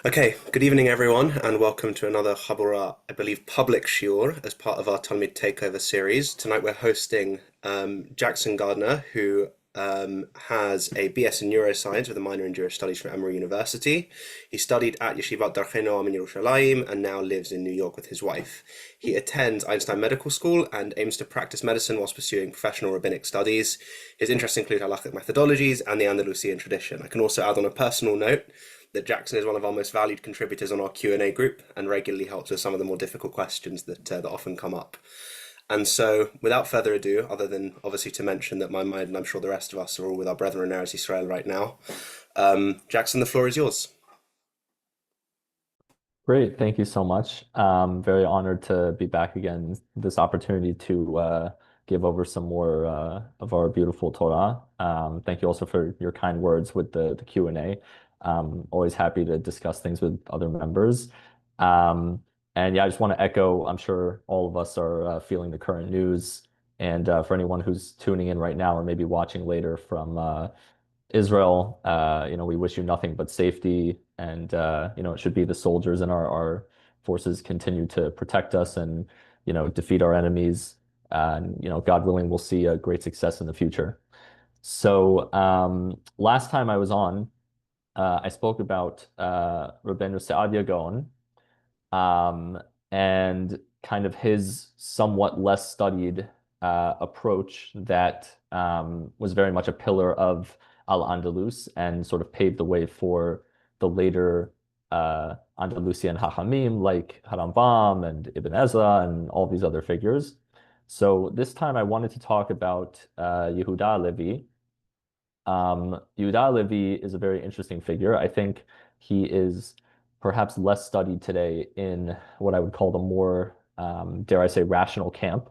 Okay, good evening everyone, and welcome to another Chabura, I believe, public shiur as part of our TALMID Takeover series. Tonight we're hosting Jackson Gardner, who has a BS in Neuroscience with a minor in Jewish Studies from Emory University. He studied at Yeshivat Darchei Noam in Yerushalayim and now lives in New York with his wife. He attends Einstein Medical School and aims to practice medicine whilst pursuing professional rabbinic studies. His interests include halachic methodologies and the Andalusian tradition. I can also add on a personal note that Jackson is one of our most valued contributors on our Q&A group and regularly helps with some of the more difficult questions that often come up. And so, without further ado, other than obviously to mention that my mind and I'm sure the rest of us are all with our brethren in Eretz Israel right now, Jackson, the floor is yours. Great, thank you so much. Very honored to be back again. This opportunity to give over some more of our beautiful Torah. Thank you also for your kind words with the Q&A. Always happy to discuss things with other members. And yeah, I just want to echo, I'm sure all of us are feeling the current news. And for anyone who's tuning in right now or maybe watching later from Israel, we wish you nothing but safety, and it should be the soldiers in our forces continue to protect us and defeat our enemies. And God willing, we'll see a great success in the future. So last time I was on, I spoke about Rabbeinu Saadia Gaon, um, and kind of his somewhat less studied approach that was very much a pillar of Al-Andalus and sort of paved the way for the later Andalusian Hachamim like Harambam and Ibn Ezra and all these other figures. So this time I wanted to talk about Yehuda HaLevy. Yehuda HaLevy is a very interesting figure. I think he is perhaps less studied today in what I would call the more, dare I say, rational camp.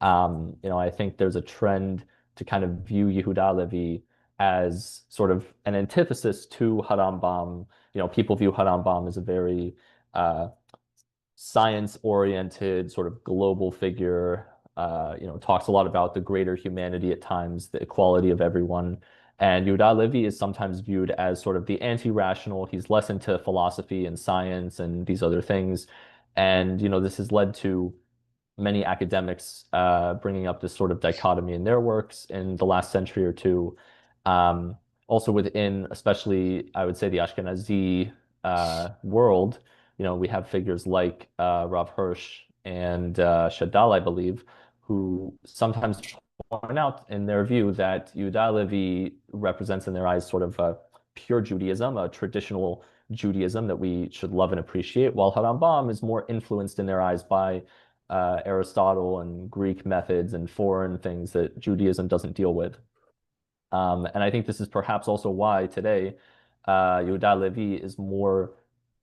I think there's a trend to kind of view Yehuda HaLevy as sort of an antithesis to Harambam. People view Harambam as a very science-oriented, sort of global figure. Talks a lot about the greater humanity at times, the equality of everyone. And Yehuda HaLevy is sometimes viewed as sort of the anti-rational. He's less into philosophy and science and these other things. And, this has led to many academics bringing up this sort of dichotomy in their works in the last century or two. Um, Also within, especially, I would say, the Ashkenazi world, we have figures like Rav Hirsch and Shadal, I believe, who sometimes point out in their view that Yehuda HaLevy represents in their eyes sort of a pure Judaism, a traditional Judaism that we should love and appreciate, while Harambam is more influenced in their eyes by Aristotle and Greek methods and foreign things that Judaism doesn't deal with. And I think this is perhaps also why today Yehuda HaLevy is more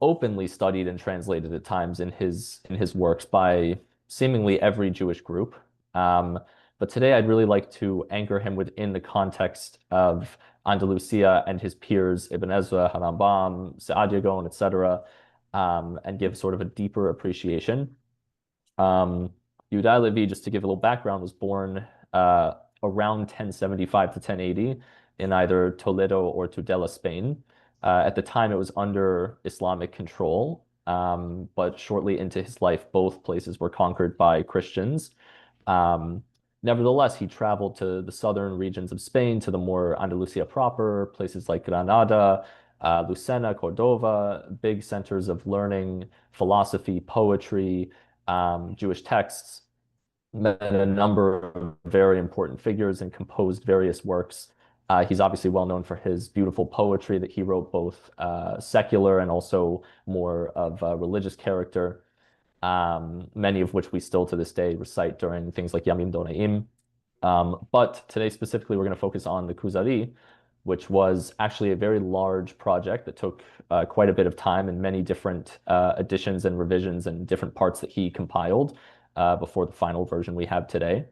openly studied and translated at times in his works by seemingly every Jewish group. But today I'd really like to anchor him within the context of Andalusia and his peers, Ibn Ezra, Harambam, Saadia Gaon, etc., and give sort of a deeper appreciation. Yehuda HaLevy, just to give a little background, was born around 1075 to 1080 in either Toledo or Tudela, Spain. At the time, it was under Islamic control, but shortly into his life, both places were conquered by Christians. Um, Nevertheless, he traveled to the southern regions of Spain, to the more Andalusia proper, places like Granada, Lucena, Cordova, big centers of learning, philosophy, poetry, Jewish texts, met a number of very important figures and composed various works. He's obviously well known for his beautiful poetry that he wrote, both secular and also more of a religious character, many of which we still to this day recite during things like Yamim Donaim. But today specifically, we're going to focus on the Kuzari, which was actually a very large project that took quite a bit of time and many different additions and revisions and different parts that he compiled before the final version we have today.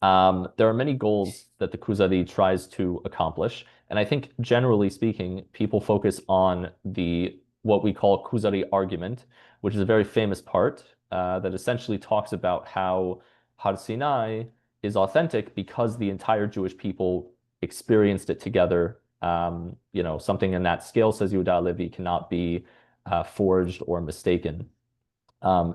There are many goals that the Kuzari tries to accomplish, and I think generally speaking, people focus on the what we call Kuzari argument, which is a very famous part that essentially talks about how Har Sinai is authentic because the entire Jewish people experienced it together Something in that scale, says Yehuda HaLevy, cannot be forged or mistaken.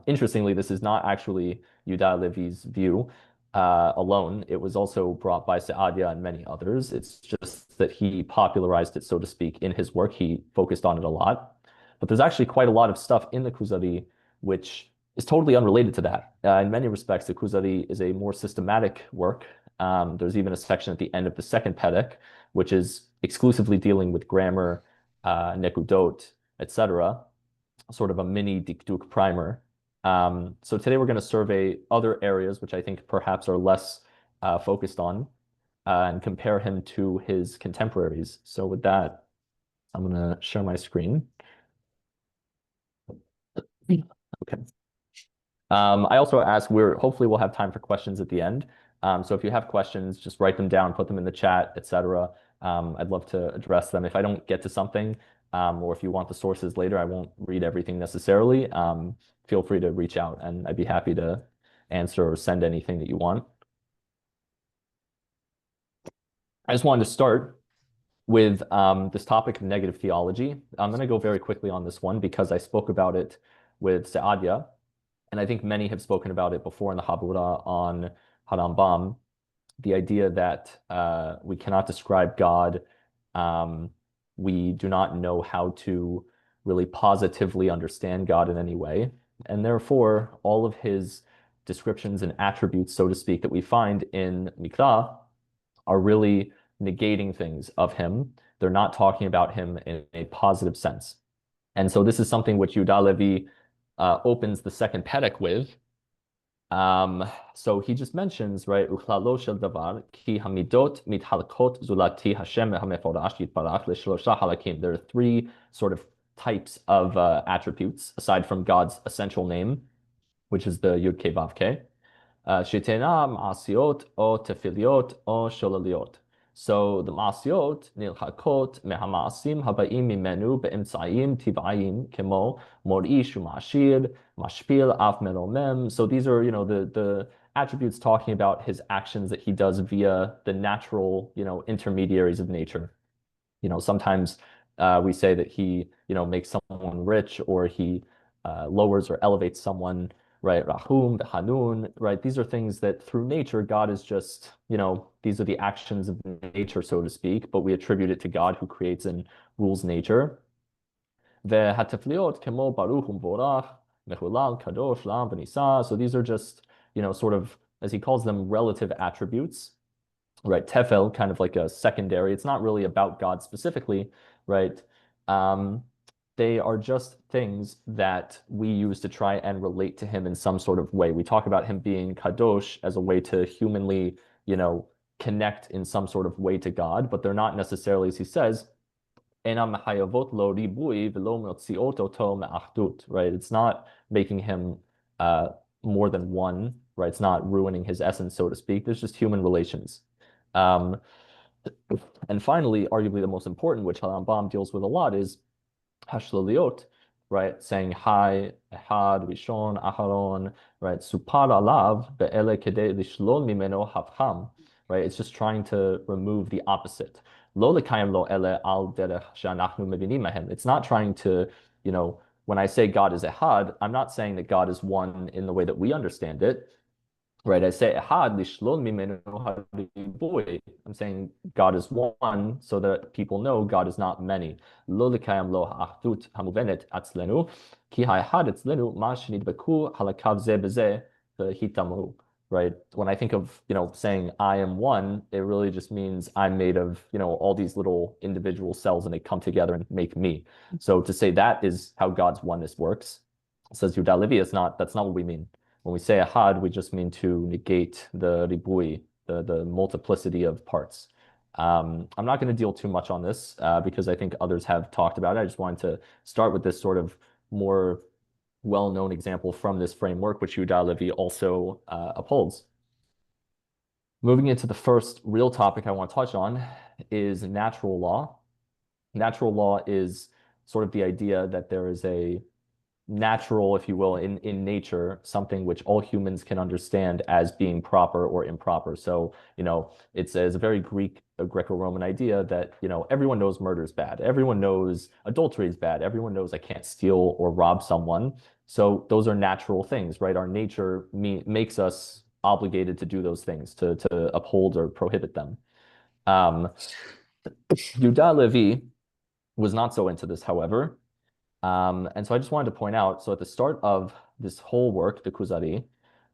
Interestingly, this is not actually Yehuda HaLevy's view alone. It was also brought by Saadia and many others. It's just that he popularized it, so to speak, in his work. He focused on it a lot. But there's actually quite a lot of stuff in the Kuzari which is totally unrelated to that. In many respects, the Kuzari is a more systematic work. There's even a section at the end of the second Perek, which is exclusively dealing with grammar, nekudot, etc., sort of a mini Dikduk primer. So today we're going to survey other areas which I think perhaps are less focused on and compare him to his contemporaries. So with that, I'm going to share my screen. Okay. I also ask, hopefully we'll have time for questions at the end. So if you have questions, just write them down, put them in the chat, etc. I'd love to address them. If I don't get to something, or if you want the sources later, I won't read everything necessarily. Feel free to reach out and I'd be happy to answer or send anything that you want. I just wanted to start with this topic of negative theology. I'm going to go very quickly on this one because I spoke about it with Saadia, and I think many have spoken about it before in the Habura on Harambam, the idea that we cannot describe God. We do not know how to really positively understand God in any way. And therefore, all of his descriptions and attributes, so to speak, that we find in Mikra are really negating things of him. They're not talking about him in a positive sense. And so this is something which Yehuda HaLevy opens the second Perek with. So he just mentions, right, Uchlalo shel davar ki hamidot mithalkot zulati Hashem hameforash yitbarach leshlosha halakim. There are three sort of types of attributes aside from God's essential name, which is the Yud Kei Vav Kei. Shetena ma'asiot o tefiliot o sholaliot. So the ma'asiot nilchakot mehama'asim habaim mimenu be'emtzayim tiv'ayim kemo morish u'ma'ashir mashpil af meromem. So these are, the attributes talking about his actions that he does via the natural, intermediaries of nature. Sometimes we say that he, makes someone rich, or he lowers or elevates someone, right? Rahum, Hanun, right? These are things that through nature, God is just, these are the actions of nature, so to speak, but we attribute it to God who creates and rules nature. kemo baruch umvorach, mechulal, kadosh, lam, v'nisa. So these are just, sort of, as he calls them, relative attributes, right? Tefel, kind of like a secondary. It's not really about God specifically, right? They are just things that we use to try and relate to him in some sort of way. We talk about him being kadosh as a way to humanly, connect in some sort of way to God, but they're not necessarily, as he says, right? It's not making him more than one, right? It's not ruining his essence, so to speak. There's just human relations. And finally, arguably the most important, which Rambam deals with a lot, is Hashlaliot, right? Saying Hai, Ehad, Rishon, Aharon, right? Supar alav be'ele kedei lishlol mimeno havcham, right? It's just trying to remove the opposite. Lo lekayim lo ele al derech she'anachnu mevinim mehem. It's not trying to, when I say God is Ehad, I'm not saying that God is one in the way that we understand it. Right, I say Ehad lishlol mimenu haribui. I'm saying God is one, so that people know God is not many. Lo likayam lo ha'achdut hamuvenet atzlenu, ki ha'ehad atzlenu ma shenidbeku halakav ze beze v'hitamu. Right, when I think of saying I am one, it really just means I'm made of all these little individual cells, and they come together and make me. So to say that is how God's oneness works, says Yehuda HaLevy, that's not what we mean. When we say ahad, we just mean to negate the ribui, the multiplicity of parts. I'm not going to deal too much on this because I think others have talked about it. I just wanted to start with this sort of more well-known example from this framework, which Yehuda HaLevy also upholds. Moving into the first real topic I want to touch on is natural law. Natural law is sort of the idea that there is a natural, if you will, in nature, something which all humans can understand as being proper or improper. So, it's a very Greco-Roman idea that, everyone knows murder is bad. Everyone knows adultery is bad. Everyone knows I can't steal or rob someone. So those are natural things, right? Our nature makes us obligated to do those things, to uphold or prohibit them. Um, Yehuda HaLevy was not so into this, however. And so I just wanted to point out, so at the start of this whole work, the Kuzari,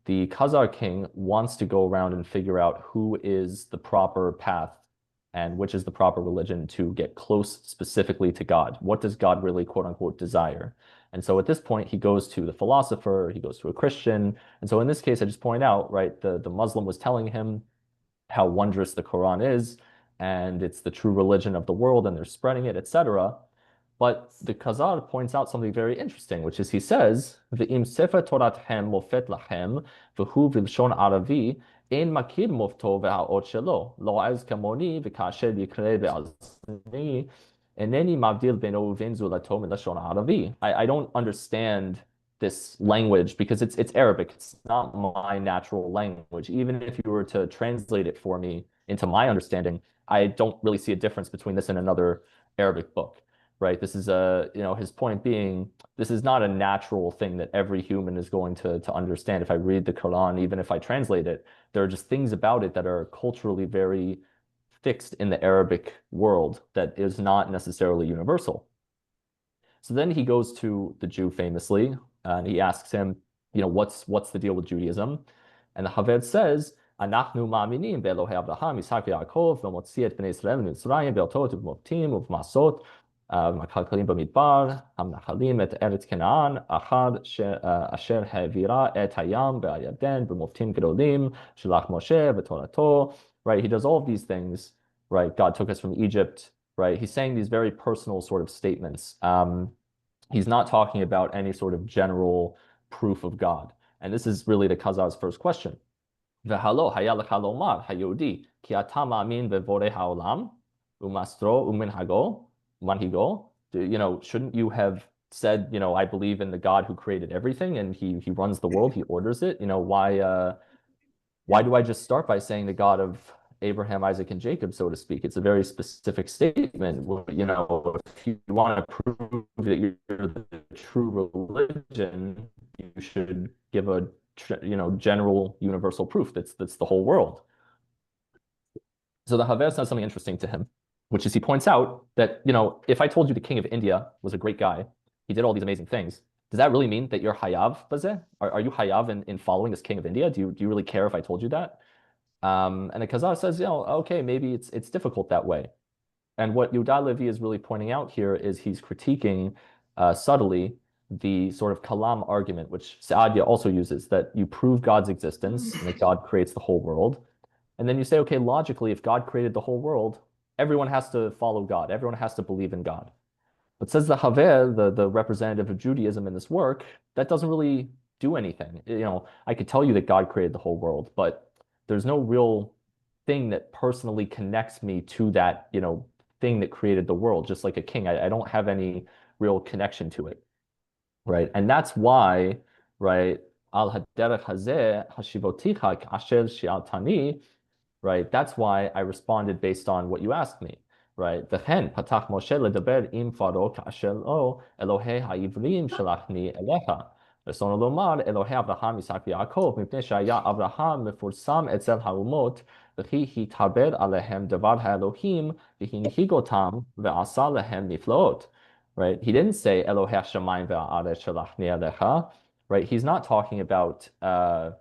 the Khazar king wants to go around and figure out who is the proper path and which is the proper religion to get close specifically to God. What does God really, quote unquote, desire? And so at this point, he goes to the philosopher, he goes to a Christian. And so in this case, I just point out, right, the Muslim was telling him how wondrous the Quran is, and it's the true religion of the world, and they're spreading it, etc. But the Khazar points out something very interesting, which is he says, "V'im sefer Torathem mofet lachem, v'hu v'lshon Aravi, ein makir mofto v'ha'ot shelo, lo az kamoni v'kasher yikre v'azni, eneni mavdil beno v'en zulato min lashon Aravi." I don't understand this language because it's Arabic. It's not my natural language. Even if you were to translate it for me into my understanding, I don't really see a difference between this and another Arabic book, right? This is his point being, this is not a natural thing that every human is going to understand. If I read the Quran, even if I translate it, there are just things about it that are culturally very fixed in the Arabic world that is not necessarily universal. So then he goes to the Jew famously, and he asks him, what's the deal with Judaism? And the Haved says, "Anachnu ma'aminim be'Elohei Avraham, Yitzhak ve'Yaakov, ve'motzi et bnei Israel mitzrayim ve'otot u'v'moftim u'v'masot, v'makalkalim b'midbar, hamnachalim et eretz Canaan, achad asher ha'vira et hayam ve'ayarden b'moftim gedolim, shelach Moshe v'torato." Right? He does all of these things, right? God took us from Egypt, right? He's saying these very personal sort of statements. He's not talking about any sort of general proof of God. And this is really the Khazar's first question. V'halo haya lecha lomar hayodi ki ata ma'amin bevorei ha'olam umastro uminhago manhigo. Shouldn't you have said, I believe in the God who created everything and he runs the world, he orders it? Why do I just start by saying the God of Abraham, Isaac, and Jacob, so to speak? It's a very specific statement. If you want to prove that you're the true religion, you should give a general universal proof that's the whole world. So the Haver says something interesting to him, which is he points out that, if I told you the king of India was a great guy, he did all these amazing things, does that really mean that you're hayav bazeh? Are you hayav in following this king of India? Do you really care if I told you that? And the Khazar says, okay, maybe it's difficult that way. And what Yehuda HaLevy is really pointing out here is he's critiquing subtly the sort of kalam argument, which Saadia also uses, that you prove God's existence and that God creates the whole world. And then you say, okay, logically, if God created the whole world, everyone has to follow God. Everyone has to believe in God. But says the Haver, the representative of Judaism in this work, that doesn't really do anything. I could tell you that God created the whole world, but there's no real thing that personally connects me to that, thing that created the world, just like a king. I don't have any real connection to it, right? And that's why, right, al haderech hazeh hashivoticha asher shi'altani, right? That's why I responded based on what you asked me. Right? V'chen patach Moshe ledaber im faro ka'asher lo Elohei ha'ivrim shalachni elecha. רצונו לומר, אלוהי אברהם, יצחק ויעקב, מפני שהיה אברהם מפורסם אצל האומות, וכי התחבר עליהם דבר האלוהים, והנהיג אותם, ועשה להם נפלאות. Right? He didn't say, אלוהי השמיים והארץ שלחני אליך. Right? He's not talking about, a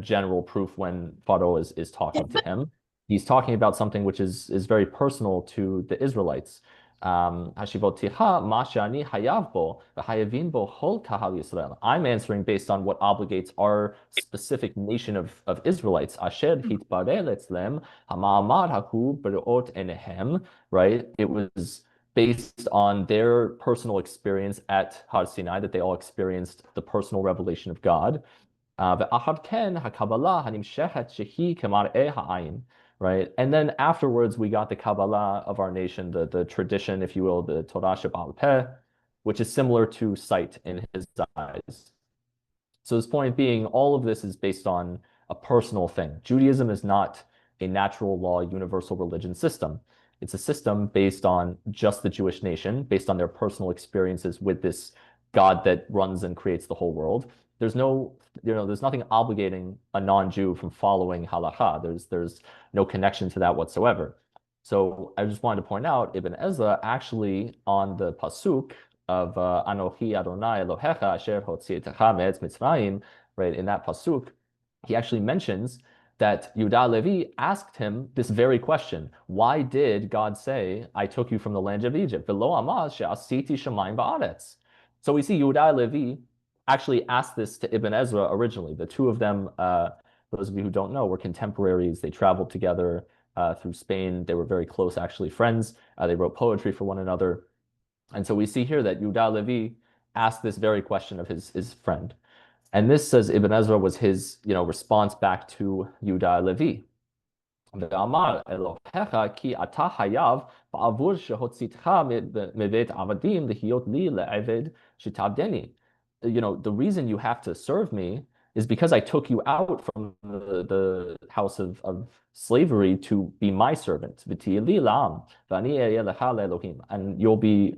general proof when Pharaoh is talking to him. He's talking about something which is very personal to the Israelites. I'm answering based on what obligates our specific nation of Israelites. Right? It was based on their personal experience at Har Sinai, that they all experienced the personal revelation of God. Right? And then afterwards, we got the Kabbalah of our nation, the tradition, if you will, the Torah Shebaal Peh. which is similar to sight in his eyes. So his point being, all of this is based on a personal thing. Judaism is not a natural law, universal religion system. It's a system based on just the Jewish nation, based on their personal experiences with this God that runs and creates the whole world. There's no, there's nothing obligating a non-Jew from following halacha. There's no connection to that whatsoever. So I just wanted to point out, Ibn Ezra actually on the pasuk of Anochi Adonai Elohecha Asher Hotzietecha Me'etz Mitzrayim, right? In that pasuk, he actually mentions that Yehuda Levi asked him this very question: why did God say, "I took you from the land of Egypt"? V'lo amar she'asiti shamayim ba'aretz. So we see Yehuda Levi actually asked this to Ibn Ezra originally. The two of them, those of you who don't know, were contemporaries. They traveled together through Spain. They were very close, actually friends. They wrote poetry for one another. And so we see here that Yehuda Levi asked this very question of his friend. And this, says Ibn Ezra, was his response back to Yehuda Levi. ואמר אלוהיך כי אתה חייב בעבור שהוציאתך מבית עבדים להיות לי לעבד שתעבדני. The reason you have to serve me is because I took you out from the house of slavery to be my servant. ותהי לי לעם, ואני אהיה לך לאלוהים. And you'll be,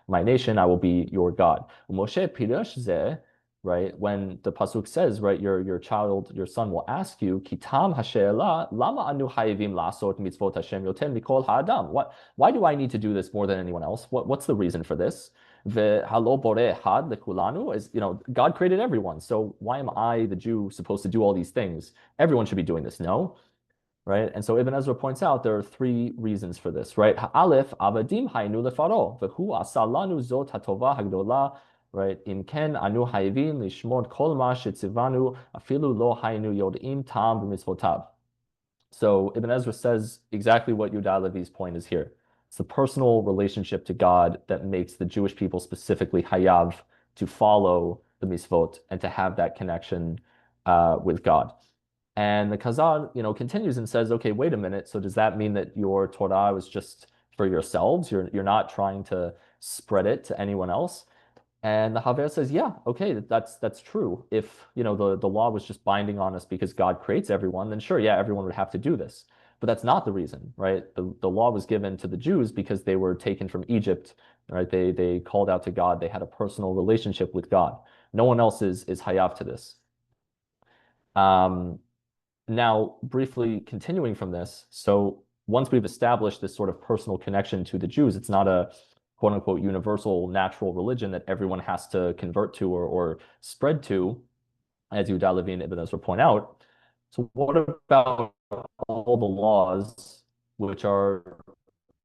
my nation, I will be your God. ומשה פירש זה, right? When the pasuk says, right, your child, your son will ask you, Kitam hashela, lama anu hayivim lasot mitzvot Hashem yoter mikol ha'adam. Why do I need to do this more than anyone else? What's the reason for this? V'halo boreh had lekulanu is, God created everyone. So why am I, the Jew, supposed to do all these things? Everyone should be doing this. No, right? And so Ibn Ezra points out there are three reasons for this, right? Ha'alef avadim haynu lefaro, v'hu asalanu zot hatova hagdola. Right? Im ken anu hayvin lishmod kol ma shetzivanu afilu lo haynu yodim tam b'mitzvotav. So Ibn Ezra says exactly what Yehuda Levi's point is here. It's the personal relationship to God that makes the Jewish people specifically hayav to follow the mitzvot and to have that connection with God. And the Khazar, continues and says, okay, wait a minute. So does that mean that your Torah was just for yourselves? You're not trying to spread it to anyone else? And the Haver says, yeah, okay, that's true. If the law was just binding on us because God creates everyone, then sure, yeah, everyone would have to do this. But that's not the reason, right? The law was given to the Jews because they were taken from Egypt, right? They called out to God. They had a personal relationship with God. No one else is hayav to this. Now, briefly continuing from this, so once we've established this sort of personal connection to the Jews, it's not a quote unquote universal natural religion that everyone has to convert to or spread to, as Yehuda Levi and Ibn Ezra point out. So what about all the laws which are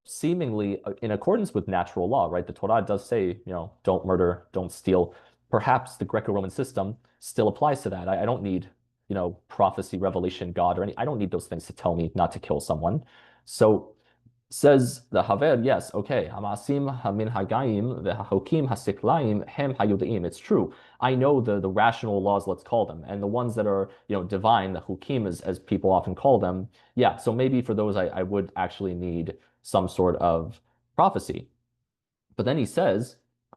seemingly in accordance with natural law, right? The Torah does say, don't murder, don't steal. Perhaps the Greco-Roman system still applies to that. I don't need, prophecy, revelation, God, I don't need those things to tell me not to kill someone. So says the Haver, yes, okay. Hamasim hamin hagayim v'hahokim hasiklaim hem hayudaim. It's true. I know the rational laws, let's call them, and the ones that are divine, the hukim, as people often call them. Yeah, so maybe for those I would actually need some sort of prophecy. But then he says,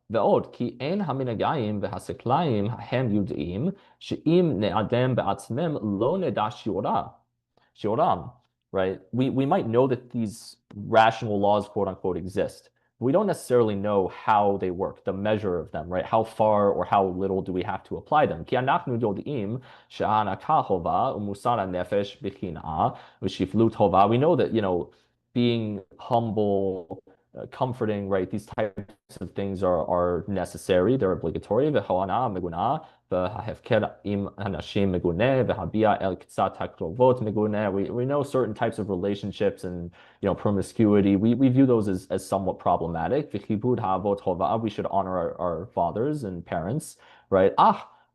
ועוד כי אין המנהגים והסקליים הם יודעים שאם נאדם בעצמם לא נדע שיעורם. Right? We might know that these rational laws, quote unquote, exist. We don't necessarily know how they work, the measure of them, right? How far or how little do we have to apply them? כי אנחנו יודעים שההנקה חובה ומוסר הנפש בקנאה ושפלות חובה. We know that, being humble, comforting, right? These types of things are necessary. They're obligatory. וההונאה מגונה, וההפקר עם אנשים מגונה, והביע אל קצת הקרובות מגונה. We know certain types of relationships and promiscuity. We view those as somewhat problematic. וכיבוד האבות חובה. We should honor our fathers and parents, right?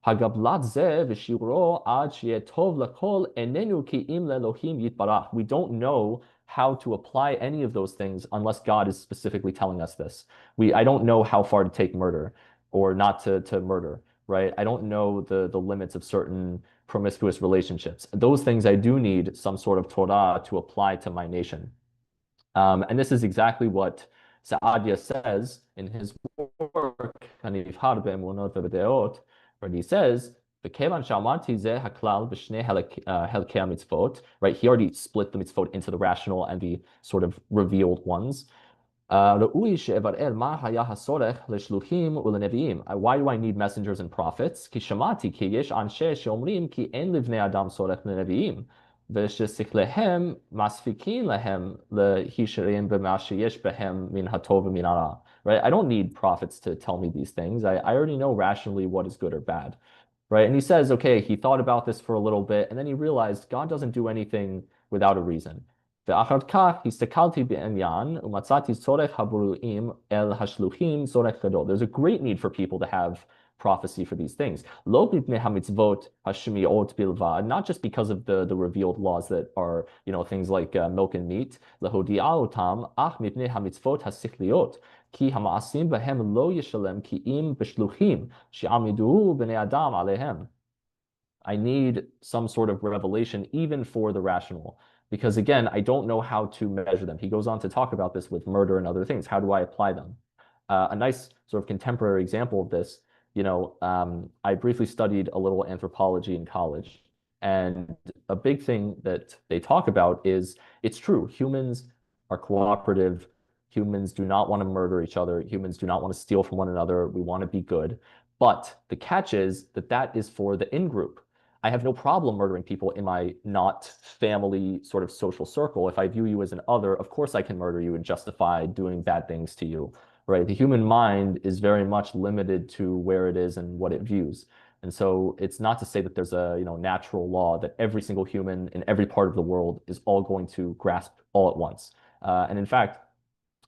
הגבלת זה ושיעורו עד שיהיה טוב לכל איננו כי אם לאלוהים יתברך. We don't know how to apply any of those things unless God is specifically telling us this. I don't know how far to take murder or not to murder, right? I don't know the limits of certain promiscuous relationships. Those things I do need some sort of Torah to apply to my nation. And this is exactly what Saadia says in his הנבחר באמונות ובדעות, and he says, וכיוון שאמרתי זה הכלל בשני חלקי המצוות, right? He already split the mitzvot into the rational and the sort of revealed ones. ראוי שאברר מה היה הצורך לשלוחים ולנביאים. Why do I need messengers and prophets? כי שמעתי כי יש אנשי שאומרים כי אין לבני אדם צורך לנביאים, וששכליהם מספיקים להם להישארים במה שיש בהם מן הטוב ומן הרע. Right? I don't need prophets to tell me these things. I already know rationally what is good or bad. Right? And he says, okay, he thought about this for a little bit, and then he realized God doesn't do anything without a reason. ואחר כך הסתכלתי בעניין ומצאתי צורך הברואים אל השלוחים צורך גדול. There's a great need for people to have prophecy for these things. לא מפני המצוות השמיעות בלבד, not just because of the revealed laws that are, things like milk and meat, להודיע אותם, אך מפני המצוות השכליות, כי המעשים בהם לא ישלם כי אם בשלוחים שיעמידו בני אדם עליהם. I need some sort of revelation even for the rational. Because again, I don't know how to measure them. He goes on to talk about this with murder and other things. How do I apply them? A nice sort of contemporary example of this, I briefly studied a little anthropology in college. And a big thing that they talk about is, it's true, humans are cooperative. Humans do not want to murder each other. Humans do not want to steal from one another. We want to be good. But the catch is that is for the in-group. I have no problem murdering people in my not family sort of social circle. If I view you as an other, of course I can murder you and justify doing bad things to you, right? The human mind is very much limited to where it is and what it views. And so it's not to say that there's a, natural law that every single human in every part of the world is all going to grasp all at once. And in fact,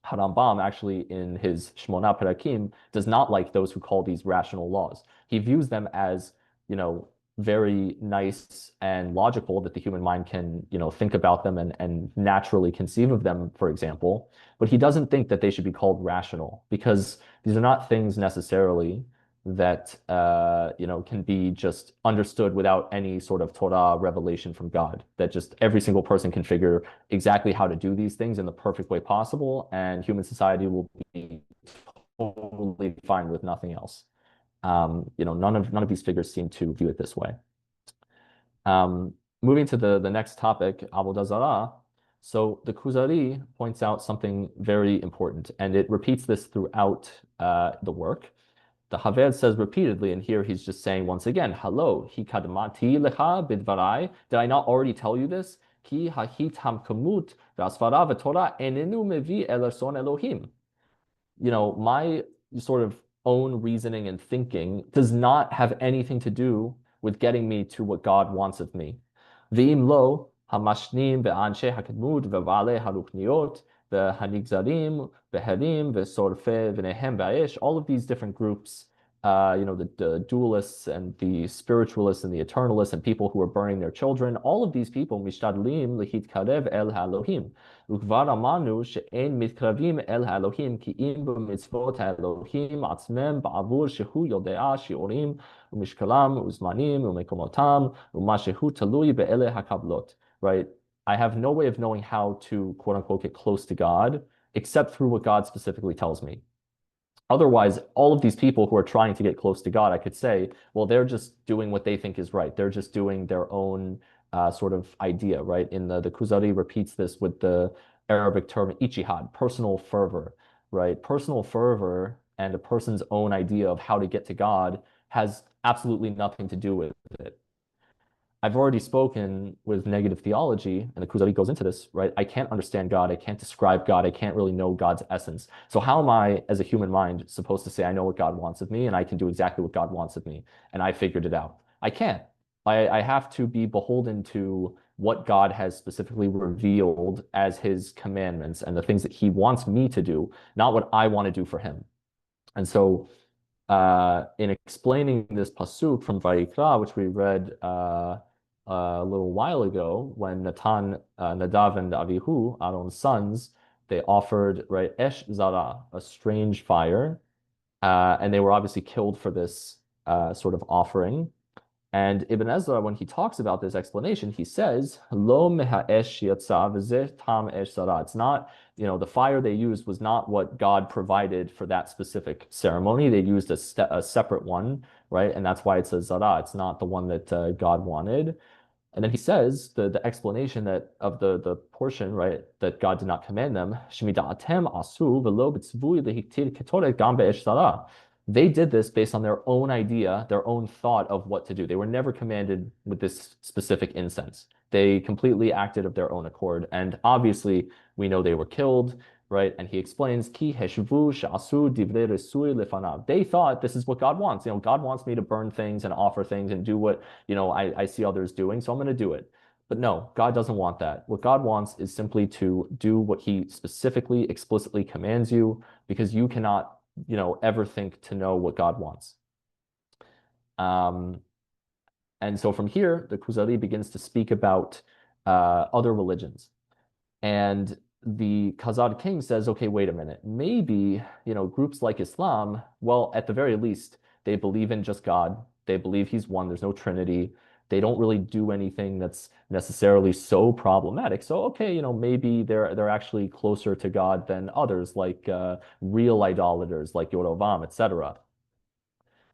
Harambam actually in his Shmona Perakim does not like those who call these rational laws. He views them as, very nice and logical that the human mind can, think about them and naturally conceive of them, for example. But he doesn't think that they should be called rational because these are not things necessarily that, can be just understood without any sort of Torah revelation from God, that just every single person can figure exactly how to do these things in the perfect way possible, and human society will be totally fine with nothing else. None of these figures seem to view it this way. Moving to the next topic, Avodah Zarah. So the Kuzari points out something very important, and it repeats this throughout the work. The Haved says repeatedly, and here he's just saying once again, "Hello, hi kadmati lecha bidvarai." Did I not already tell you this? Ki hahit hamkamut v'asvara v'torah enenu mevi el rason Elohim. My sort of own reasoning and thinking does not have anything to do with getting me to what God wants of me. V'im lo hamashnim ve'anshe hakadmut ve'vale harukniot ve'hanigzarim ve'herim ve'sorfe ve'nehem ba'esh, all of these different groups, the dualists and the spiritualists and the eternalists and people who are burning their children, all of these people mishtadlim lehitkarev el ha'elohim. וכבר אמרנו שאין מתקרבים אל האלוהים כי אם במצוות האלוהים עצמם בעבור שהוא יודע שיעורים ומשקלם וזמנים ומקומותם ומה שהוא תלוי באלה הקבלות. Right? I have no way of knowing how to quote unquote get close to God except through what God specifically tells me. Otherwise, all of these people who are trying to get close to God, I could say, well, they're just doing what they think is right. They're just doing their own sort of idea, right? In the Kuzari repeats this with the Arabic term ichihad, personal fervor, right? Personal fervor and a person's own idea of how to get to God has absolutely nothing to do with it. I've already spoken with negative theology, and the Kuzari goes into this, right? I can't understand God. I can't describe God. I can't really know God's essence. So how am I, as a human mind, supposed to say I know what God wants of me and I can do exactly what God wants of me and I figured it out? I can't. I have to be beholden to what God has specifically revealed as his commandments and the things that he wants me to do, not what I want to do for him. And so in explaining this pasuk from Vayikra, which we read a little while ago, when Nadav and Avihu, Aaron's sons, they offered, right, Esh Zara, a strange fire, and they were obviously killed for this sort of offering. And Ibn Ezra, when he talks about this explanation, he says, "Lo mehaesh yatsa v'zeh tam esh zara." It's not, the fire they used was not what God provided for that specific ceremony. They used a separate one, right? And that's why it's a zara. It's not the one that God wanted. And then he says the explanation that of the portion, right, that God did not command them, "Shemida'atem asu v'lo b'tzvui lehiktir ketoret gam be'esh zara." They did this based on their own idea, their own thought of what to do. They were never commanded with this specific incense. They completely acted of their own accord. And obviously, we know they were killed, right? And he explains, Ki heshvu sha'asu divrei resui lefanav. They thought this is what God wants. God wants me to burn things and offer things and do what, I see others doing, so I'm going to do it. But no, God doesn't want that. What God wants is simply to do what he specifically, explicitly commands you, because you cannot ever think to know what God wants. Um, and so from here, the Kuzari begins to speak about other religions. And the Khazad king says, okay, wait a minute. Maybe, groups like Islam, well, at the very least, they believe in just God. They believe he's one. There's no Trinity. They don't really do anything that's necessarily so problematic. So, okay, maybe they're actually closer to God than others, like real idolaters, like Yorovam, etc.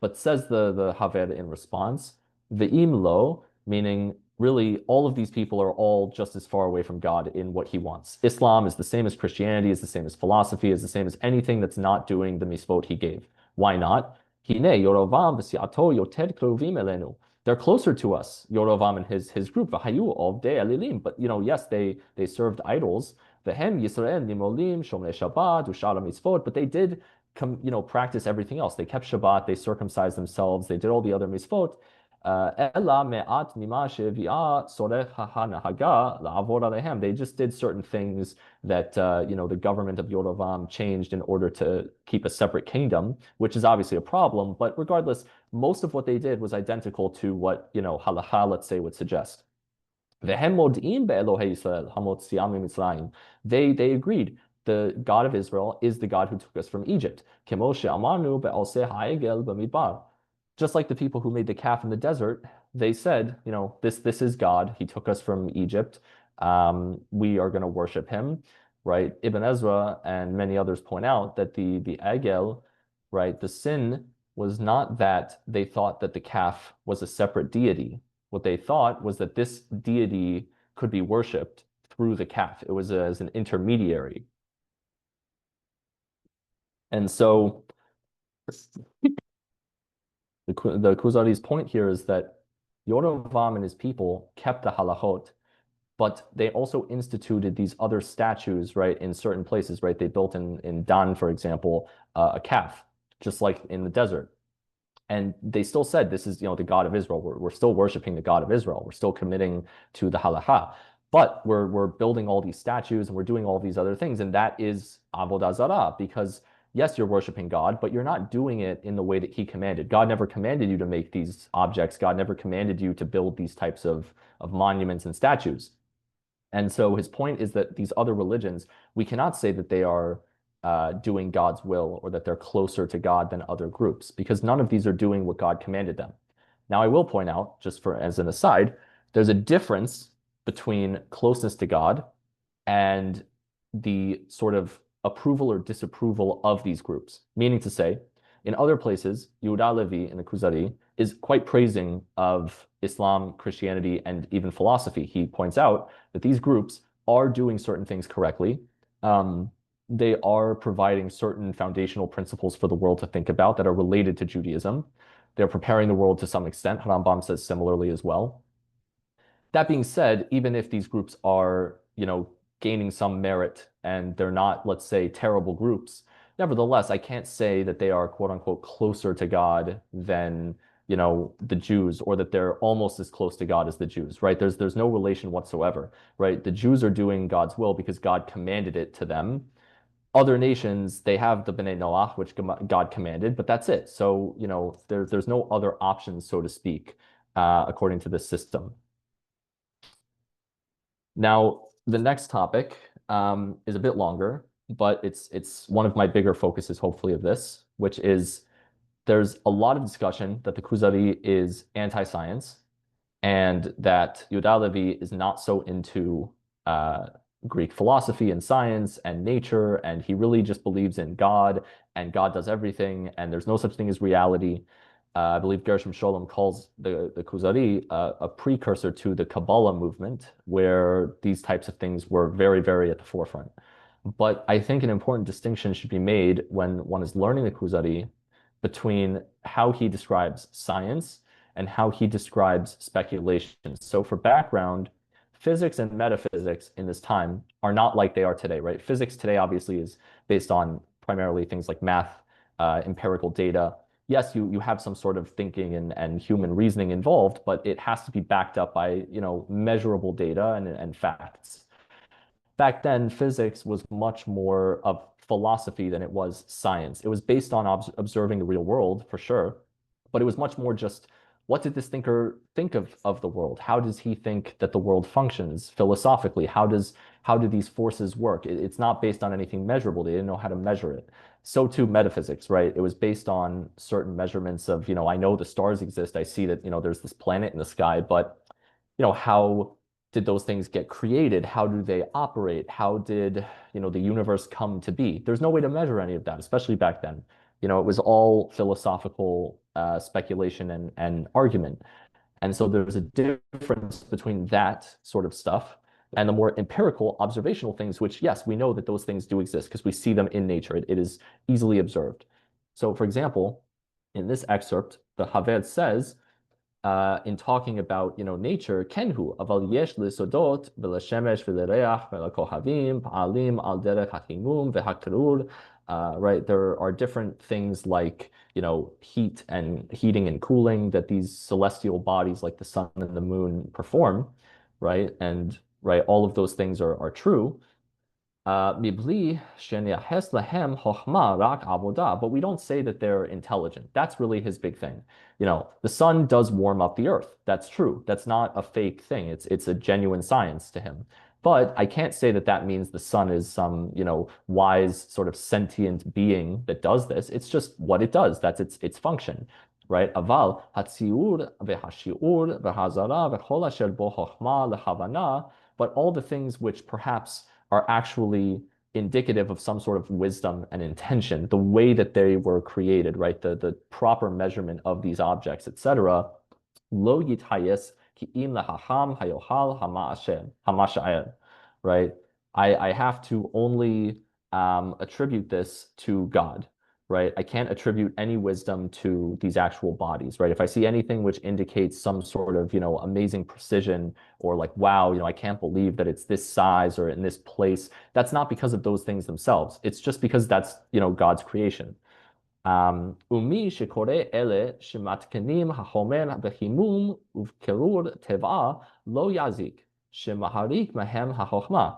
But says the Haver in response, Ve'im lo, meaning really all of these people are all just as far away from God in what he wants. Islam is the same as Christianity, is the same as philosophy, is the same as anything that's not doing the misvot he gave. Why not? Hine Yorovam v'siato yoted krovim elenu. They're closer to us, Yorovam and his group. V'hayu ovdei elilim. But yes, they served idols. Vehem Yisrael nimolim shomrei Shabbat u'shara mitzvot. But they did practice everything else. They kept Shabbat, they circumcised themselves, they did all the other mitzvot. They just did certain things that the government of Yoravam changed in order to keep a separate kingdom, which is obviously a problem. But regardless, most of what they did was identical to what halacha, let's say, would suggest. They agreed the God of Israel is the God who took us from Egypt. Just like the people who made the calf in the desert, they said, this is God. He took us from Egypt. We are going to worship him, right? Ibn Ezra and many others point out that the egel, right, the sin was not that they thought that the calf was a separate deity. What they thought was that this deity could be worshipped through the calf. It was as an intermediary. And so the Kuzari's point here is that Yoravam and his people kept the halachot, but they also instituted these other statues, right, in certain places, right? They built in Dan, for example, a calf, just like in the desert. And they still said, this is, the God of Israel. We're still worshiping the God of Israel. We're still committing to the halacha. But we're building all these statues and we're doing all these other things. And that is avodah zarah, because yes, you're worshiping God, but you're not doing it in the way that he commanded. God never commanded you to make these objects. God never commanded you to build these types of monuments and statues. And so his point is that these other religions, we cannot say that they are doing God's will or that they're closer to God than other groups, because none of these are doing what God commanded them. Now, I will point out, just for as an aside, there's a difference between closeness to God and the sort of approval or disapproval of these groups. Meaning to say, in other places, Yehuda HaLevy in the Kuzari is quite praising of Islam, Christianity, and even philosophy. He points out that these groups are doing certain things correctly. They are providing certain foundational principles for the world to think about that are related to Judaism. They're preparing the world to some extent. Rambam says similarly as well. That being said, even if these groups are, gaining some merit and they're not, let's say, terrible groups, nevertheless, I can't say that they are, quote unquote, closer to God than, the Jews, or that they're almost as close to God as the Jews, right? There's no relation whatsoever, right? The Jews are doing God's will because God commanded it to them. Other nations, they have the B'nai Noach, which God commanded, but that's it. So, there's no other options, so to speak, according to this system. Now, the next topic is a bit longer, but it's one of my bigger focuses, hopefully, of this, which is there's a lot of discussion that the Kuzari is anti-science and that Yehuda Ha-Levi is not so into uh, Greek philosophy and science and nature, and he really just believes in God, and God does everything, and there's no such thing as reality. I believe Gershom Scholem calls the Kuzari a precursor to the Kabbalah movement, where these types of things were very, very at the forefront. But I think an important distinction should be made when one is learning the Kuzari between how he describes science and how he describes speculation. So for background, physics and metaphysics in this time are not like they are today, right? Physics today obviously is based on primarily things like math, empirical data. Yes, you have some sort of thinking and human reasoning involved, but it has to be backed up by, measurable data and facts. Back then, physics was much more of philosophy than it was science. It was based on observing the real world, for sure, but it was much more just what did this thinker think of the world? How does he think that the world functions philosophically? How do these forces work? It's not based on anything measurable. They didn't know how to measure it. So too metaphysics, right? It was based on certain measurements of, I know the stars exist. I see that, there's this planet in the sky, but how did those things get created? How do they operate? How did, the universe come to be? There's no way to measure any of that, especially back then. It was all philosophical speculation and argument. And so there's a difference between that sort of stuff and the more empirical observational things, which, yes, we know that those things do exist because we see them in nature. It is easily observed. So, for example, in this excerpt, the Haved says, in talking about nature, kenhu aval yesh lisodot v'lashemesh v'lereach v'lakohavim pa'alim al derech hachimum v'hakrur. Right, there are different things like heat and heating and cooling that these celestial bodies like the sun and the moon perform, right? And right, all of those things are true. מבלי שנייחס להם חוכמה רק עבודה, but we don't say that they're intelligent. That's really his big thing. The sun does warm up the earth. That's true. That's not a fake thing. It's a genuine science to him. But I can't say that that means the sun is some, wise sort of sentient being that does this. It's just what it does. That's its function, right? Aval hatziur v'hashiur v'hazara v'chol asher bo chokhmah lehavana, but all the things which perhaps are actually indicative of some sort of wisdom and intention, the way that they were created, right? The proper measurement of these objects, etc. Lo yitayes ki im lahacham hayohal hamasha'el, right? I have to only attribute this to God, right? I can't attribute any wisdom to these actual bodies, right? If I see anything which indicates some sort of, amazing precision or like, wow, I can't believe that it's this size or in this place, that's not because of those things themselves. It's just because that's, God's creation. ומי שקורא אלה שמתקנים החומר בחימום ובקירור טבעה לא יזיק, שמחריק מהם החוכמה.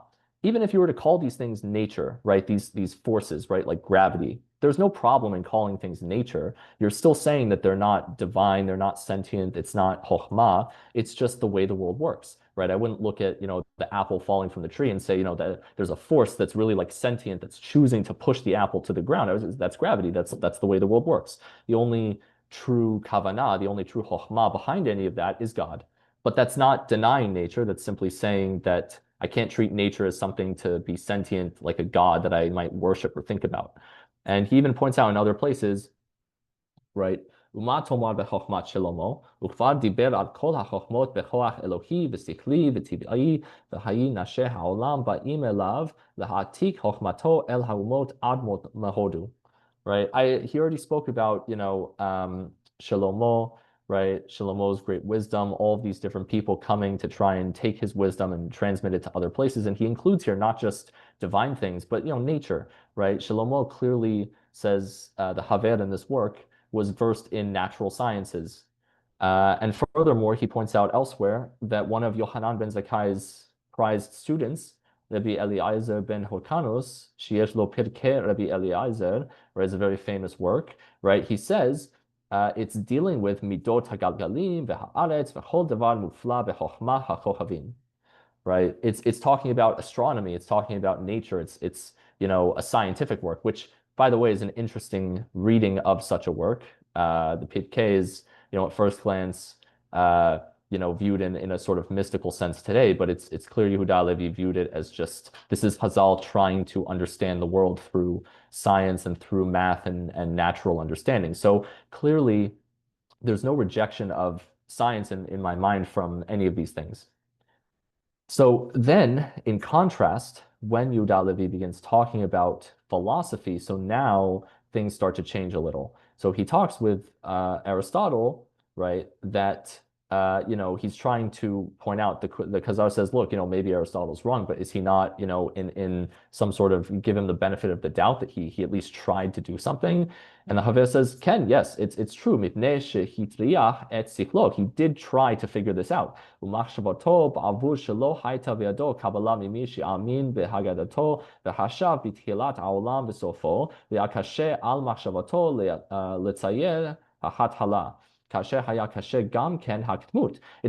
Even if you were to call these things nature, right, these forces, right, like gravity, there's no problem in calling things nature. You're still saying that they're not divine, they're not sentient, it's not chokhmah, it's just the way the world works, right? I wouldn't look at, the apple falling from the tree and say, that there's a force that's really like sentient that's choosing to push the apple to the ground. That's gravity. That's the way the world works. The only true kavanah, the only true chokhmah behind any of that is God. But that's not denying nature. That's simply saying that I can't treat nature as something to be sentient, like a god that I might worship or think about. And he even points out in other places, right? ומה תאמר בחוכמת שלמה? וכבר דיבר על כל החוכמות בכוח אלוהי ושכלי וטבעי, והאי נשי העולם באים אליו להעתיק חוכמתו אל האומות עד מהודו. Right? He already spoke about, Shlomo, right? Shlomo's great wisdom, all of these different people coming to try and take his wisdom and transmit it to other places. And he includes here not just divine things, but nature, right? Shlomo clearly says the Haver in this work was versed in natural sciences. And furthermore, he points out elsewhere that one of Yohanan ben Zakkai's prized students, Rabbi Eliezer ben Horkanus, Sheyesh lo Pirkei Rabbi Eliezer, right, is a very famous work, right? He says it's dealing with midot hagalgalim v'haaretz v'chol davar mufla b'chokhmah hakohavim, right? It's talking about astronomy. It's talking about nature. It's a scientific work, which, by the way, is an interesting reading of such a work. The Pirkei is, at first glance, uh, viewed in a sort of mystical sense today, but it's clear Yehuda HaLevy viewed it as just this is Hazal trying to understand the world through science and through math and natural understanding. So clearly, there's no rejection of science in my mind from any of these things. So then, in contrast, when Yehuda HaLevy begins talking about philosophy, so now things start to change a little. So he talks with Aristotle, right, that he's trying to point out the Khazar says, look, maybe Aristotle's wrong, but is he not, in some sort of give him the benefit of the doubt that he at least tried to do something? And the Haver says, Ken, yes, it's true. Mipnei shehitriach et sichlo. He did try to figure this out. ומחשבתו בעבור שלא הייתה בידו קבלה ממי שאמין בהגדתו וחשב בתחילת העולם בסופו, והיה קשה על מחשבתו לצייר ההתחלה. It's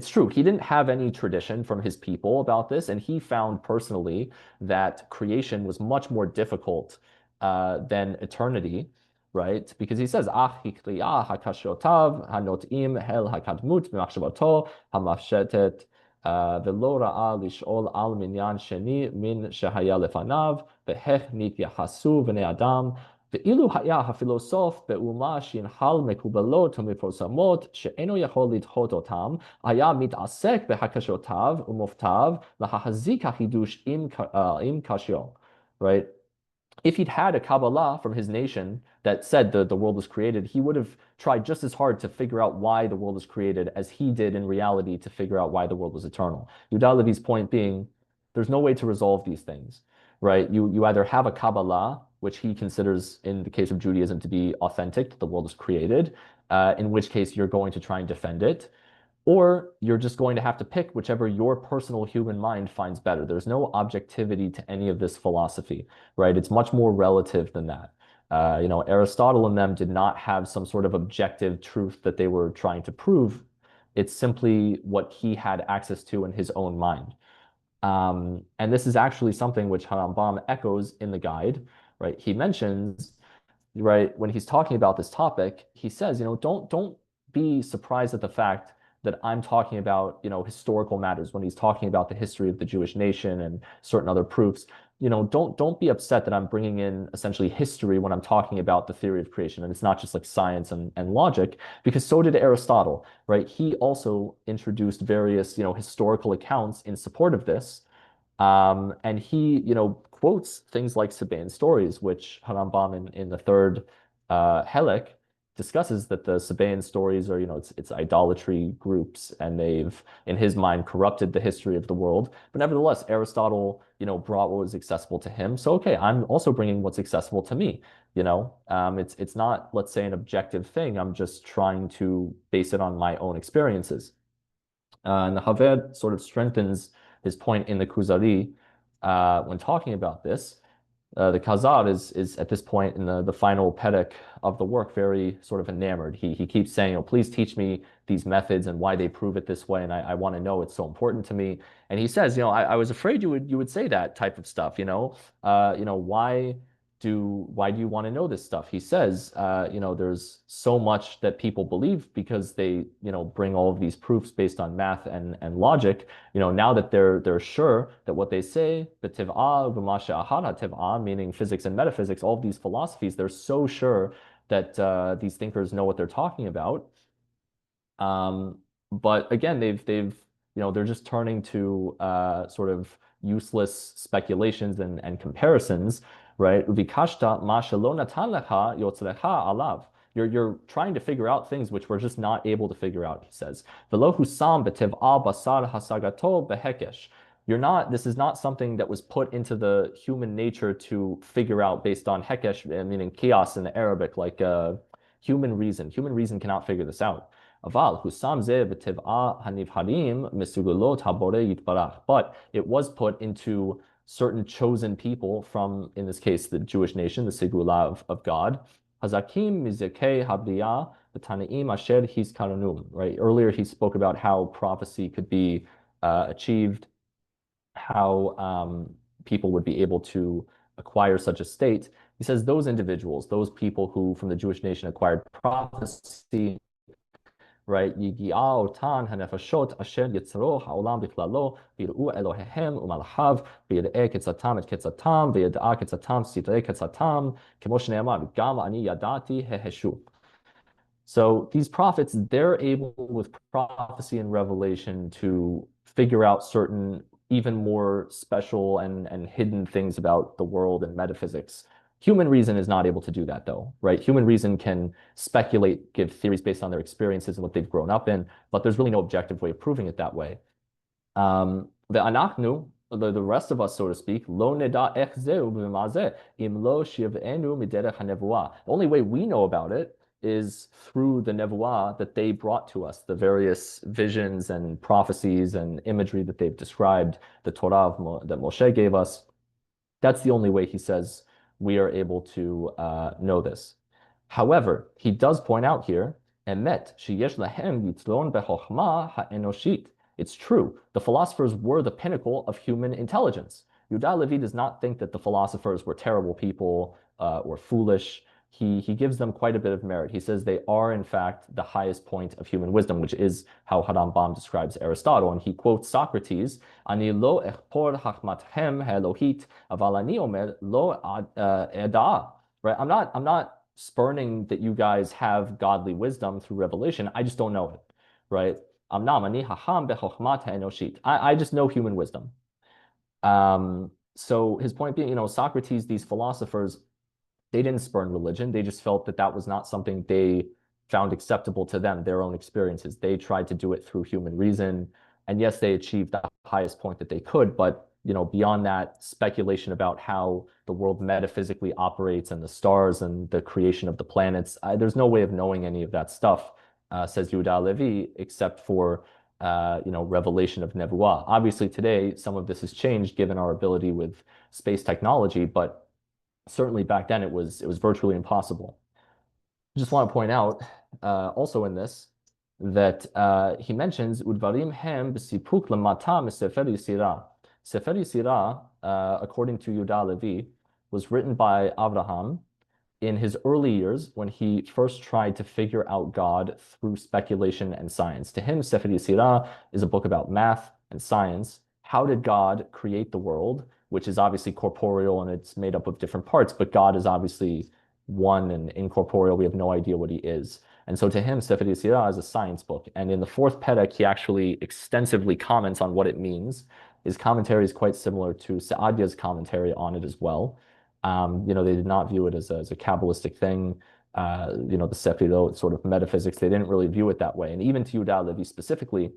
true. He didn't have any tradition from his people about this, and he found personally that creation was much more difficult than eternity, right? Because he says, "Ach hikriya hakashotav hanotim hel hakadmut b'machshavato hamafshetet velo ra'a lish'ol al minyan sheni min shehaya lefanav v'hech nityachasu v'nei adam." ואילו היה הפילוסוף באומה שינחל מקובלות ומפורסמות שאינו יכול לדחות אותם, היה מתעסק בהקשותיו ומופתיו להחזיק החידוש עם קשיו, right? If he'd had a Kabbalah from his nation that said the world was created, he would have tried just as hard to figure out why the world was created as he did in reality to figure out why the world was eternal. Yehuda HaLevy's point being, there's no way to resolve these things, right? You either have a Kabbalah, which he considers, in the case of Judaism, to be authentic, that the world was created, in which case you're going to try and defend it, or you're just going to have to pick whichever your personal human mind finds better. There's no objectivity to any of this philosophy, right? It's much more relative than that. Aristotle and them did not have some sort of objective truth that they were trying to prove. It's simply what he had access to in his own mind. And this is actually something which Harambam echoes in the guide, right? He mentions, right, when he's talking about this topic, he says, don't be surprised at the fact that I'm talking about, historical matters when he's talking about the history of the Jewish nation and certain other proofs. Don't be upset that I'm bringing in essentially history when I'm talking about the theory of creation. And it's not just like science and logic, because so did Aristotle, right? He also introduced various, historical accounts in support of this. And he, quotes things like Sabaean stories, which Harambam in the third Helek discusses that the Sabaean stories are, it's idolatry groups, and they've, in his mind, corrupted the history of the world. But nevertheless, Aristotle, brought what was accessible to him. So, okay, I'm also bringing what's accessible to me. It's not, let's say, an objective thing. I'm just trying to base it on my own experiences. And the Haved sort of strengthens his point in the Kuzari when talking about this. The Khazar is at this point in the final perek of the work very sort of enamored. He keeps saying, please teach me these methods and why they prove it this way, and I want to know, it's so important to me. And he says, I was afraid you would say that type of stuff. Why do you want to know this stuff? He says, there's so much that people believe because they, bring all of these proofs based on math and logic. Now that they're sure that what they say, the tiv'ah v'masha ahara tiv'ah, meaning physics and metaphysics, all of these philosophies, they're so sure that these thinkers know what they're talking about. But again, they're just turning to sort of useless speculations and comparisons, right? Uvikashta ma shelo natan lecha yotzlecha alav. You're trying to figure out things which we're just not able to figure out, he says. Velo husam b'tev'ah basar hasagato behekesh. This is not something that was put into the human nature to figure out based on hekesh, meaning chaos in the Arabic, like human reason. Human reason cannot figure this out. But it was put into certain chosen people from, in this case, the Jewish nation, the Segula of God. Hazakim mizekei habriya b'tanaim asher hizkaranum. Right. Earlier he spoke about how prophecy could be achieved, how people would be able to acquire such a state. He says those individuals, those people who from the Jewish nation acquired prophecy, right? יגיעו אותן הנפשות אשר יצרו העולם בכללו, ויראו אלוהיהם ומלאכיו, ויראה קצתם את קצתם, וידע קצתם סדרי קצתם, כמו שנאמר, גם אני ידעתי ההשו. So these prophets, they're able with prophecy and revelation to figure out certain even more special and hidden things about the world and metaphysics. Human reason is not able to do that though, right? Human reason can speculate, give theories based on their experiences and what they've grown up in, but there's really no objective way of proving it that way. ואנחנו, the rest of us, so to speak, לא נדע איך זהו ומה זה, אם לא שיביאנו מדרך הנבואה. The only way we know about it is through the nevuah that they brought to us, the various visions and prophecies and imagery that they've described, the Torah that Moshe gave us. That's the only way he says we are able to know this. However, he does point out here, emet sheyesh lahem yitlon bechokhma ha'enoshit. It's true. The philosophers were the pinnacle of human intelligence. Yehuda HaLevy does not think that the philosophers were terrible people or foolish. He gives them quite a bit of merit. He says they are, in fact, the highest point of human wisdom, which is how Harambam describes Aristotle. And he quotes Socrates, Ani lo echpor hachmatchem ha'elohit, aval ani omer lo edah. Right? I'm not spurning that you guys have godly wisdom through revelation. I just don't know it. Right? Amnam ani hacham bechokhmat ha'enoshit. I just know human wisdom. So his point being, Socrates, these philosophers, they didn't spurn religion. They just felt that that was not something they found acceptable to them, their own experiences. They tried to do it through human reason. And yes, they achieved the highest point that they could. But, beyond that, speculation about how the world metaphysically operates and the stars and the creation of the planets, there's no way of knowing any of that stuff, says Yehuda HaLevy, except for, revelation of Nevuah. Obviously, today, some of this has changed given our ability with space technology, but certainly back then it was virtually impossible. I just want to point out also in this that he mentions udvarim hem b'sipuk lamata sefer Yisirah. Sefer Yisirah, according to Yehuda HaLevy, was written by Abraham in his early years when he first tried to figure out God through speculation and science. To him, Sefer Yisirah is a book about math and science. How did God create the world, which is obviously corporeal and it's made up of different parts, but God is obviously one and incorporeal. We have no idea what he is. And so to him, Sefer Yisirah is a science book. And in the fourth Perek, he actually extensively comments on what it means. His commentary is quite similar to Saadia's commentary on it as well. They did not view it as a Kabbalistic thing. The Sefirot, sort of metaphysics, they didn't really view it that way. And even to Yehuda HaLevy specifically,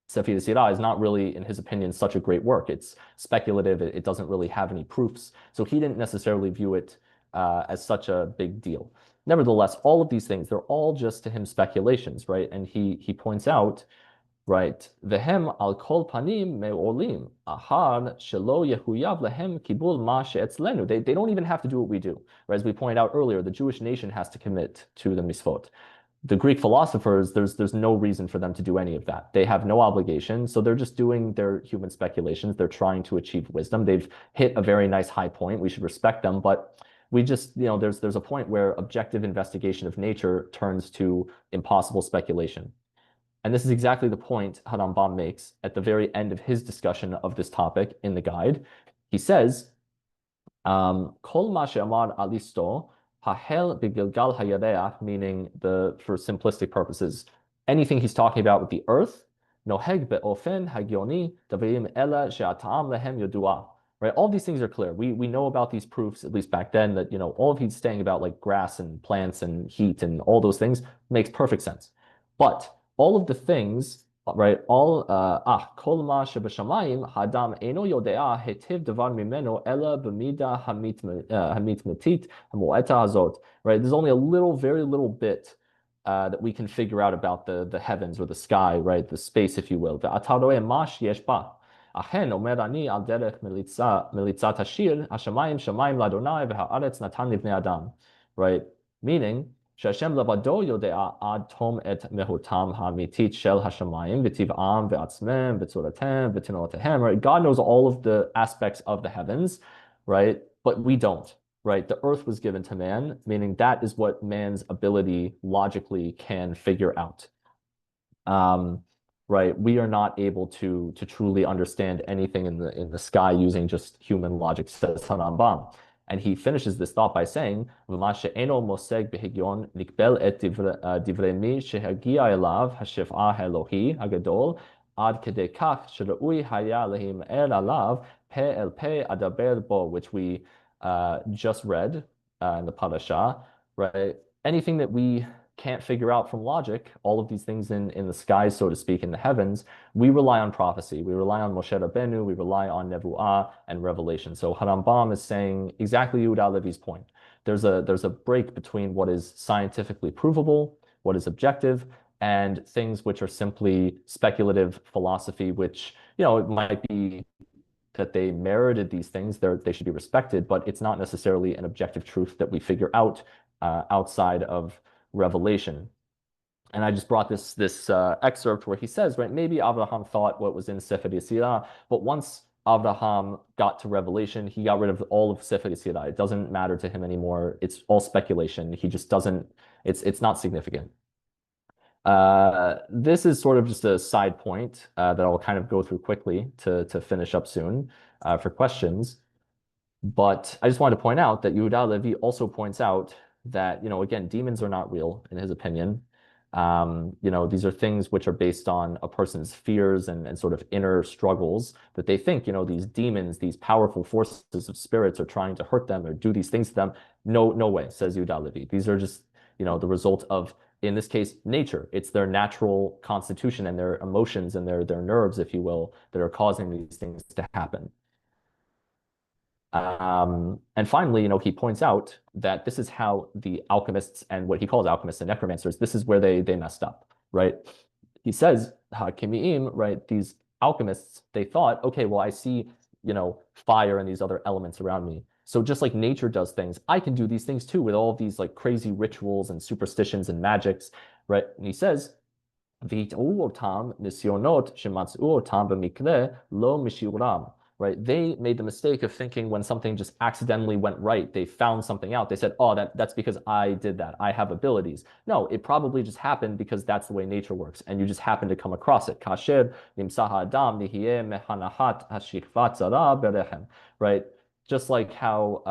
Sefer Yisirah is not really, in his opinion, such a great work. It's speculative. It doesn't really have any proofs. So he didn't necessarily view it as such a big deal. Nevertheless, all of these things, they're all just to him speculations, right? And he points out, right, Vehem al kol panim me'olim ahar shelo yehuyav lehem kibul ma she'etzlenu. They don't even have to do what we do. Right? As we pointed out earlier, the Jewish nation has to commit to the mitzvot. The Greek philosophers, there's no reason for them to do any of that. They have no obligation, so they're just doing their human speculations. They're trying to achieve wisdom. They've hit a very nice high point. We should respect them, but we just, there's a point where objective investigation of nature turns to impossible speculation. And this is exactly the point Harambam makes at the very end of his discussion of this topic in the guide. He says, Kol ma she'amar alisto hahel b'gilgal hayareach, meaning for simplistic purposes, anything he's talking about with the earth, noheg be'ofen hagioni davirim ela she'atam lehem yodua. Right, all these things are clear. We know about these proofs, at least back then, that all of he's saying about like grass and plants and heat and all those things makes perfect sense. But all of the things, right? All kol ma shebashamayim hadam eno yodea hetiv davar mimeno ela b'mida hamitmetit hamoeta hazot. Right? There's only a little, very little bit that we can figure out about the heavens or the sky, right? The space, if you will. Ve'ataroe ma sheyesh ba. Achen omer ani al derech melitzat hashir hashamayim shamayim ladonai v'haaretz natan livnei adam. Right? Meaning, שהשם לבדו יודע עד תום את מהותם האמיתית של השמיים וטבעם ועצמם וצורתם ותנועותיהם. Right? God knows all of the aspects of the heavens, right? But we don't. right? The earth was given to man, meaning that is what man's ability logically can figure out. Um, right? We are not able to truly understand anything in the sky using just human logic, says Harambam. And he finishes this thought by saying, "V'ma she'eno moseg behigyon nikbel et divrei mi shehagia elav hashif'ah Elohi hagadol ad kedei kach shera'ui haya lehim el alav pe el pe adaber bo," which we just read in the parasha, right? Anything that we can't figure out from logic, all of these things in the skies, so to speak, in the heavens, we rely on prophecy. We rely on Moshe Rabbeinu, we rely on Nevuah and revelation. So Harambam is saying exactly Yehuda HaLevy's point. There's a break between what is scientifically provable, what is objective, and things which are simply speculative philosophy, which, it might be that they merited these things, they should be respected, but it's not necessarily an objective truth that we figure out outside of revelation. And I just brought this excerpt where he says, right, maybe Abraham thought what was in Sefer Yetzirah, but once Abraham got to Revelation, he got rid of all of Sefer Yetzirah. It doesn't matter to him anymore. It's all speculation. He just doesn't. It's not significant. This is sort of just a side point that I'll kind of go through quickly to finish up soon for questions. But I just wanted to point out that Yehuda HaLevi also points out that, again, demons are not real in his opinion. These are things which are based on a person's fears and sort of inner struggles that they think, these demons, these powerful forces of spirits are trying to hurt them or do these things to them. No, no way, says Yehuda HaLevi. These are just, the result of, in this case, nature. It's their natural constitution and their emotions and their nerves, if you will, that are causing these things to happen. And finally, he points out that this is how the alchemists and what he calls alchemists and necromancers, this is where they messed up, right? He says, Hakimiim, right? These alchemists, they thought, okay, well, I see, fire and these other elements around me. So just like nature does things, I can do these things too with all of these like crazy rituals and superstitions and magics, right? And he says, V'it'u nisyonot shematzu otam b'mikle lo mishiuram. Right? They made the mistake of thinking when something just accidentally went right, they found something out. They said, oh, that's because I did that. I have abilities. No, it probably just happened because that's the way nature works. And you just happen to come across it. Kasher nimsaha adam nihiyeh mehanahat hashikvat zara berechem. Right? Just like how,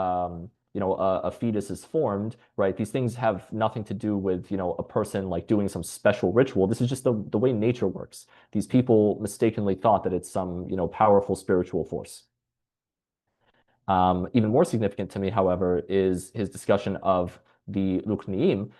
a fetus is formed, right? These things have nothing to do with, a person like doing some special ritual. This is just the way nature works. These people mistakenly thought that it's some, powerful spiritual force. Even more significant to me, however, is his discussion of the Rukniim,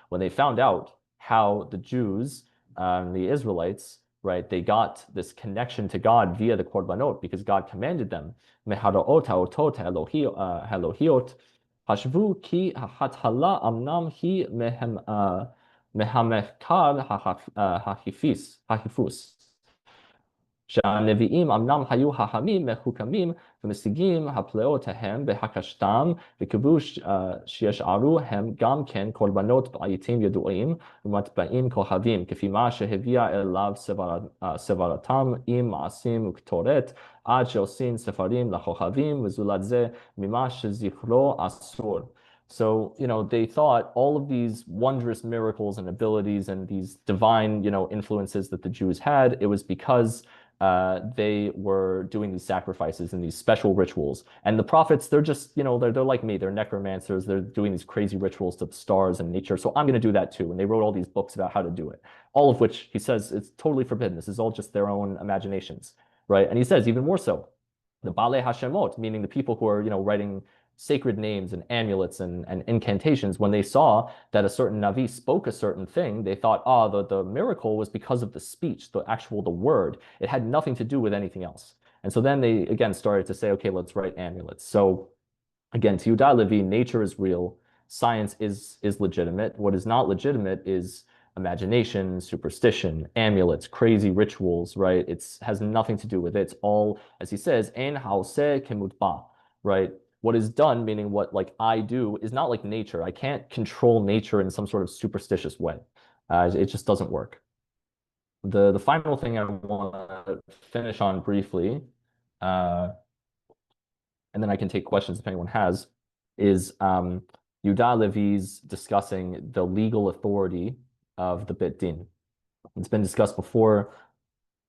when they found out how the Jews, the Israelites, right, they got this connection to God via the korbanot because God commanded them. Hashvu ki hathala amnam hi mehamekar hahifus. שהנביאים אמנם היו חכמים מחוכמים ומשיגים הפלאותיהם בהקשתם וקיוו שישארו הם גם כן קורבנות בעיתים ידועים ומטבעים כוכבים כפי מה שהביאה אליו סברתם עם מעשים וקטורת עד שעושים ספרים לכוכבים וזולת זה ממה שזכרו אסור. So, they thought all of these wondrous miracles and abilities and these divine, influences that the Jews had, it was because they were doing these sacrifices and these special rituals. And the prophets, they're just, they're like me. They're necromancers. They're doing these crazy rituals to the stars and nature. So I'm going to do that too. And they wrote all these books about how to do it. All of which he says it's totally forbidden. This is all just their own imaginations, right? And he says even more so, the Balei Hashemot, meaning the people who are, writing sacred names and amulets and incantations, when they saw that a certain Navi spoke a certain thing, they thought, the miracle was because of the speech, the word. It had nothing to do with anything else. And so then they, again, started to say, okay, let's write amulets. So again, to Yehuda HaLevi, nature is real. Science is legitimate. What is not legitimate is imagination, superstition, amulets, crazy rituals, right? It has nothing to do with it. It's all, as he says, en haoseh kemutba, right? What is done, meaning what like I do, is not like nature. I can't control nature in some sort of superstitious way. It just doesn't work. The final thing I want to finish on briefly and then I can take questions if anyone has, is Yehuda Levi's discussing the legal authority of the Beit Din. It's been discussed before,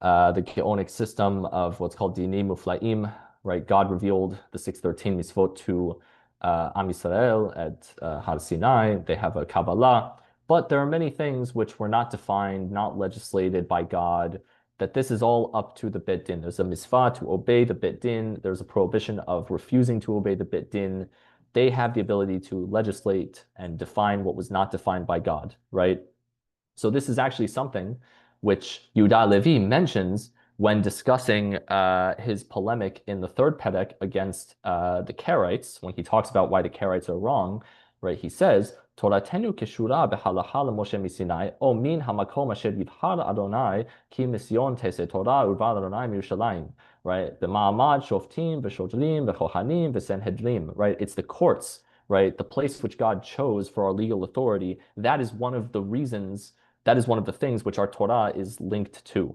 the Geonic system of what's called Dinim Muflaim, right? God revealed the 613 mitzvot to Am Yisrael at Har Sinai. They have a Kabbalah, but there are many things which were not defined, not legislated by God, that this is all up to the Beit Din. There's a mitzvah to obey the Beit Din. There's a prohibition of refusing to obey the Beit Din. They have the ability to legislate and define what was not defined by God, right? So this is actually something which Yehuda Levi mentions when discussing his polemic in the third Perek against the Karaites, when he talks about why the Karaites are wrong, right? He says, Toratenu keshura behalacha leMoshe misinai, o min hamakom asher yivhar Adonai ki misyon tese Torah urvad Adonai miYerushalayim, right? The ma'amad shoftim v'shotlim v'chohanim v'senhedrim, right? It's the courts, right? The place which God chose for our legal authority. That is one of the reasons, that is one of the things which our Torah is linked to,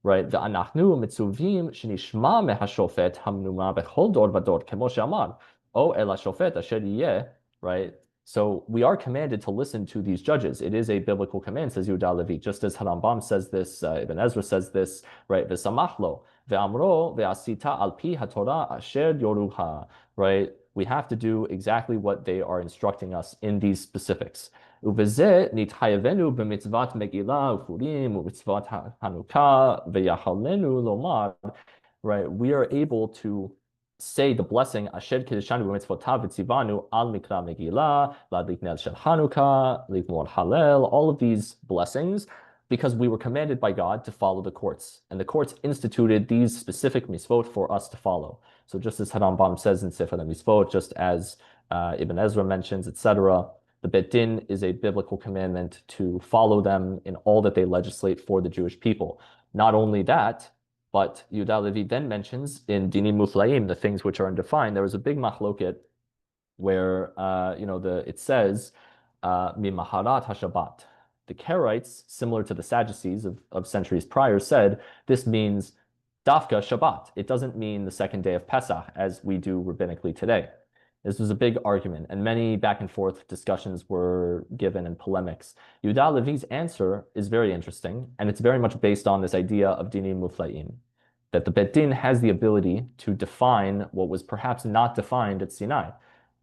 right? Ve'anachnu mitzuvim shenishma mehashofet hamnuma bechol dor vador kemo she'amar, o el hashofet asher yeh, right? So we are commanded to listen to these judges. It is a biblical command, says Yehuda Levi, just as Harambam says this, Ibn Ezra says this, right? V'samachlo ve'amro ve'asita al pi haTorah asher yoruha, right? We have to do exactly what they are instructing us in these specifics. ובזה נתחייבנו במצוות מגילה ופורים ומצוות חנוכה ויחלנו לומר, right? We are able to say the blessing, Asher Kedeshanu b'mitzvotav v'tzivanu al mikra Megillah, l'adlik nel shel Chanukah, l'gmor Halel, all of these blessings, because we were commanded by God to follow the courts. And the courts instituted these specific mitzvot for us to follow. So just as Harambam says in Sefer HaMitzvot, just as Ibn Ezra mentions, etc., the Beit Din is a biblical commandment to follow them in all that they legislate for the Jewish people. Not only that, but Yehuda Levi then mentions in Dinim Muflaim, the things which are undefined. There was a big machloket where it says Mimaharat HaShabbat. The Karaites, similar to the Sadducees of centuries prior, said this means Dafka Shabbat. It doesn't mean the second day of Pesach as we do rabbinically today. This was a big argument, and many back and forth discussions were given and polemics. Yehuda Levi's answer is very interesting, and it's very much based on this idea of Dinim Muflaim, that the Beit Din has the ability to define what was perhaps not defined at Sinai.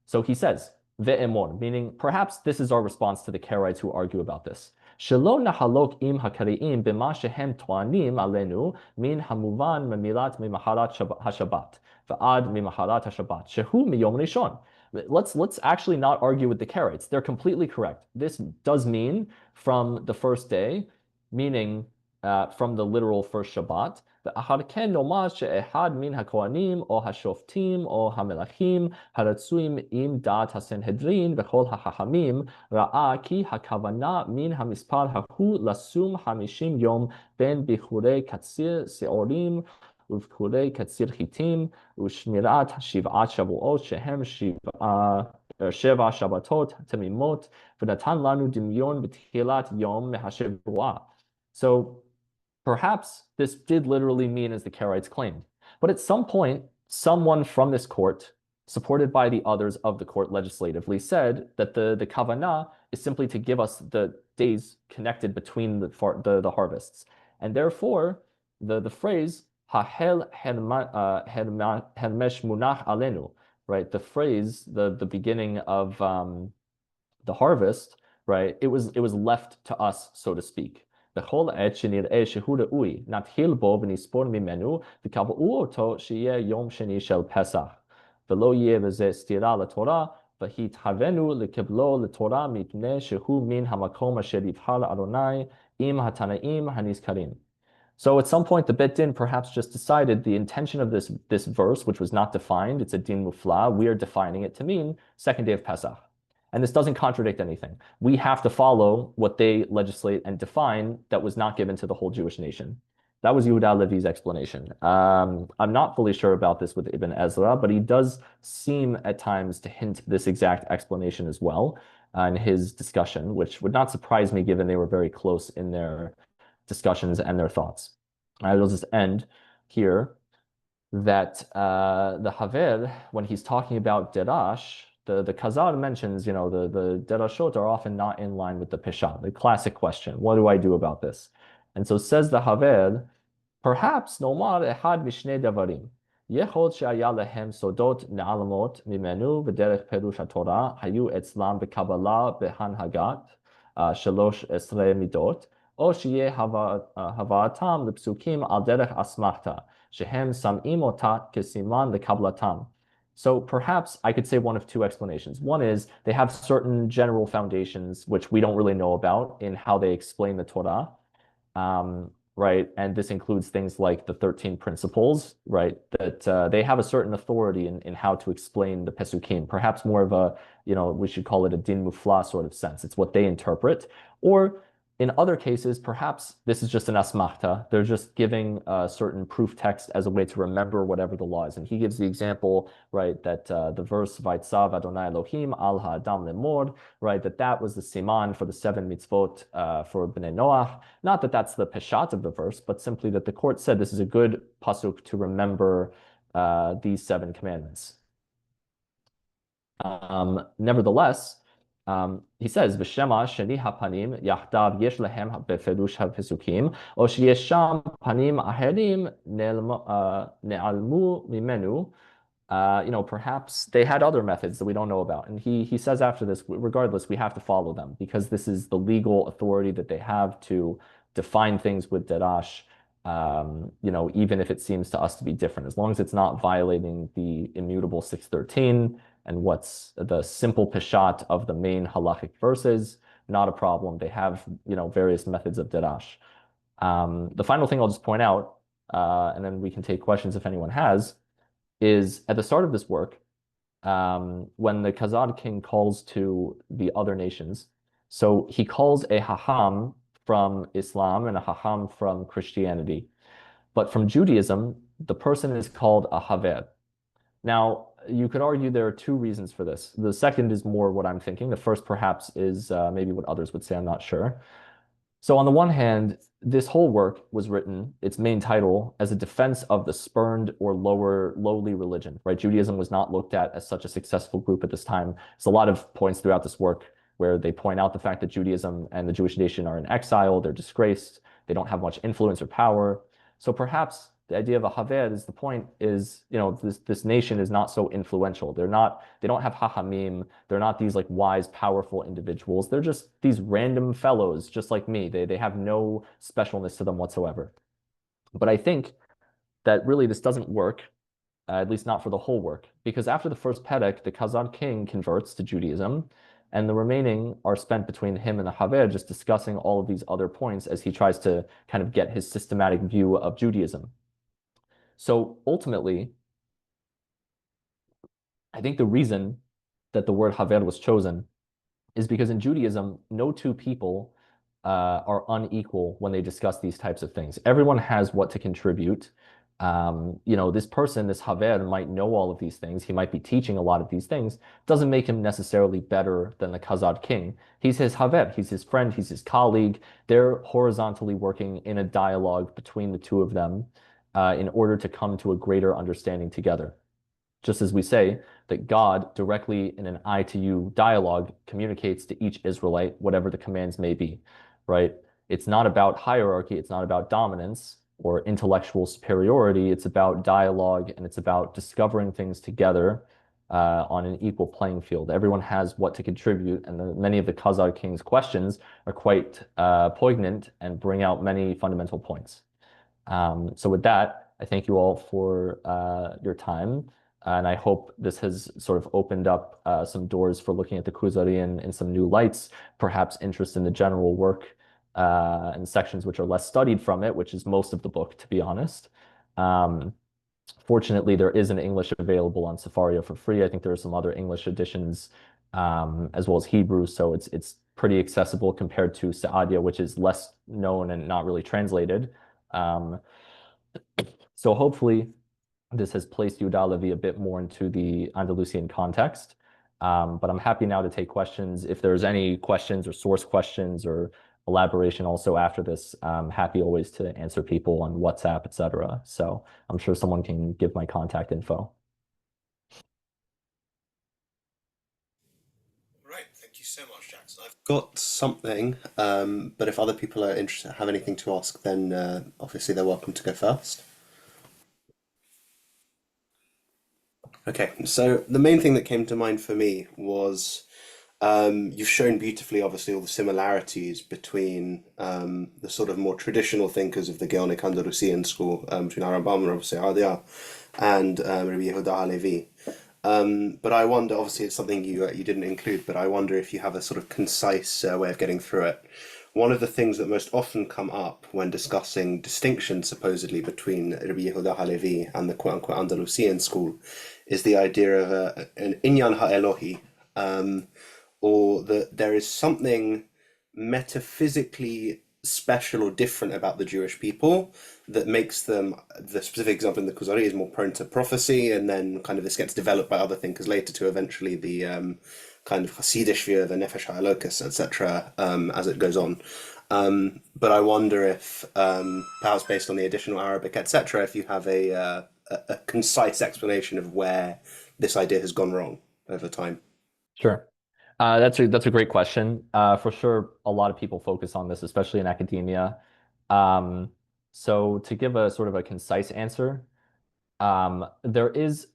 So he says, Ve'emor, meaning perhaps this is our response to the Karaites who argue about this. Shelo nahalok im hakariim b'ma shehem toanim alenu min hamuvan memilat mimaharat hashabat v'ad mimaharat hashabat shehu miyom rishon. Let's actually not argue with the Karaites. They're completely correct. This does mean from the first day, meaning from the literal first Shabbat. ואחר כן נאמר שאחד מן הכהנים או השופטים או המלכים הרצויים עם דעת הסנהדרין וכל החכמים ראה כי הכוונה מן המספר ההוא לשום 50 יום בין בחורי קציר שעורים ובחורי קציר חיטים ושמירת 7 שבועות שהם 7 שבתות תמימות ונתן לנו דמיון בתחילת יום מהשבועה. So perhaps this did literally mean as the Karaites claimed. But at some point, someone from this court, supported by the others of the court legislatively, said that the kavanah is simply to give us the days connected between the harvests. And therefore, the phrase, Hahel hermesh munach alenu, right? The phrase, the beginning of the harvest, right? It was left to us, so to speak. בכל עת שנראה שהוא ראוי, נתחיל בו ונספור ממנו, וקבעו אותו שיהיה יום שני של פסח. ולא יהיה בזה סתירה לתורה, והתחייבנו לקבלו לתורה מפני שהוא מן המקום אשר יבחר אדוני עם התנאים הנזכרים. So at some point, the Beit Din perhaps just decided the intention of this verse, which was not defined, it's a din mufla, we are defining it to mean second day of Pesach. And this doesn't contradict anything. We have to follow what they legislate and define that was not given to the whole Jewish nation. That was Yehuda Levi's explanation. I'm not fully sure about this with Ibn Ezra, but he does seem at times to hint this exact explanation as well in his discussion, which would not surprise me given they were very close in their discussions and their thoughts. I will just end here that the Haver, when he's talking about Derash, the Khazar mentions, the Derashot are often not in line with the Peshat. The classic question, what do I do about this? And so says the Haver, perhaps נאמר אחד משני דברים. יכול שהיה להם סודות נעלמות ממנו ודרך פירוש התורה היו אצלם בקבלה בהנהגת 13 מידות, או שיהיה הבאתם לפסוקים על דרך אסמכתה, שהם שמים אותה כסימן לקבלתם. So perhaps I could say one of two explanations. One is they have certain general foundations which we don't really know about in how they explain the Torah. Right? And this includes things like the 13 principles, right? That they have a certain authority in how to explain the Pesukim, perhaps more of a, we should call it a din mufla sort of sense. It's what they interpret. Or in other cases, perhaps this is just an asmachta. They're just giving a certain proof text as a way to remember whatever the law is. And he gives the example, right, that the verse, Vaitzav Adonai Elohim al ha'adam lemor, right, that was the siman for the 7 mitzvot for Bnei Noach. Not that that's the peshat of the verse, but simply that the court said this is a good pasuk to remember these 7 commandments. Nevertheless, he says, "V'shema sheni hapanim yachdav yesh lehem beferush hapesukim, o sheyesh sham panim aherim ne'almu mimenu." Perhaps they had other methods that we don't know about. And he says after this, regardless, we have to follow them because this is the legal authority that they have to define things with derash, even if it seems to us to be different, as long as it's not violating the immutable 613 and what's the simple peshat of the main halachic verses, not a problem. They have, various methods of derash. The final thing I'll just point out, and then we can take questions if anyone has, is at the start of this work, when the Khazad king calls to the other nations, so he calls a hacham from Islam and a hacham from Christianity. But from Judaism, the person is called a haver. Now, you could argue there are 2 reasons for this. The second is more what I'm thinking. The first, perhaps, is maybe what others would say. I'm not sure. So on the one hand, this whole work was written, its main title, as a defense of the spurned or lowly religion, right? Judaism was not looked at as such a successful group at this time. There's a lot of points throughout this work where they point out the fact that Judaism and the Jewish nation are in exile, they're disgraced, they don't have much influence or power. So perhaps the idea of a haver is the point is, this nation is not so influential. They don't have hachamim. They're not these like wise, powerful individuals. They're just these random fellows, just like me. They have no specialness to them whatsoever. But I think that really this doesn't work, at least not for the whole work, because after the first Perek, the Khazad king converts to Judaism, and the remaining are spent between him and the Haver just discussing all of these other points as he tries to kind of get his systematic view of Judaism. So ultimately, I think the reason that the word Haver was chosen is because in Judaism, no 2 people are unequal when they discuss these types of things. Everyone has what to contribute. This person, this Haver, might know all of these things. He might be teaching a lot of these things. Doesn't make him necessarily better than the Khazad king. He's his Haver. He's his friend. He's his colleague. They're horizontally working in a dialogue between the 2 of them in order to come to a greater understanding together. Just as we say that God directly in an I to you dialogue communicates to each Israelite whatever the commands may be, right? It's not about hierarchy. It's not about dominance or intellectual superiority. It's about dialogue and it's about discovering things together on an equal playing field. Everyone has what to contribute, and many of the Khazar king's questions are quite poignant and bring out many fundamental points. So with that, I thank you all for your time. And I hope this has sort of opened up some doors for looking at the Kuzari in some new lights, perhaps interest in the general work and sections which are less studied from it, which is most of the book, to be honest. Fortunately, there is an English available on Sefaria for free. I think there are some other English editions as well as Hebrew, so it's pretty accessible compared to Sa'adia, which is less known and not really translated. So hopefully this has placed Yehuda Ha-Levi a bit more into the Andalusian context. But I'm happy now to take questions. If there's any questions or source questions or elaboration also after this, I'm happy always to answer people on WhatsApp, etc. So I'm sure someone can give my contact info. Right, thank you so much, Jackson. I've got something, but if other people are interested, have anything to ask, then obviously they're welcome to go first. Okay, so the main thing that came to mind for me was you've shown beautifully, obviously, all the similarities between the sort of more traditional thinkers of the Gaonic Andalusian school, between Harambam and obviously Ardia and Rabbi Yehuda HaLevy. But I wonder, obviously, it's something you didn't include, but I wonder if you have a sort of concise way of getting through it. One of the things that most often come up when discussing distinctions supposedly between Rabbi Yehuda HaLevy and the quote-unquote Andalusian school is the idea of an inyan ha-Elohi, or that there is something metaphysically special or different about the Jewish people that makes them, the specific example in the Kuzari is more prone to prophecy, and then kind of this gets developed by other thinkers later to eventually the kind of Hasidic view of the Nefesh HaElokos, etc., as it goes on. But I wonder if, perhaps based on the additional Arabic, etc., if you have a concise explanation of where this idea has gone wrong over time. Sure. That's a great question. For sure, a lot of people focus on this, especially in academia. Um, so to give a sort of a concise answer, there is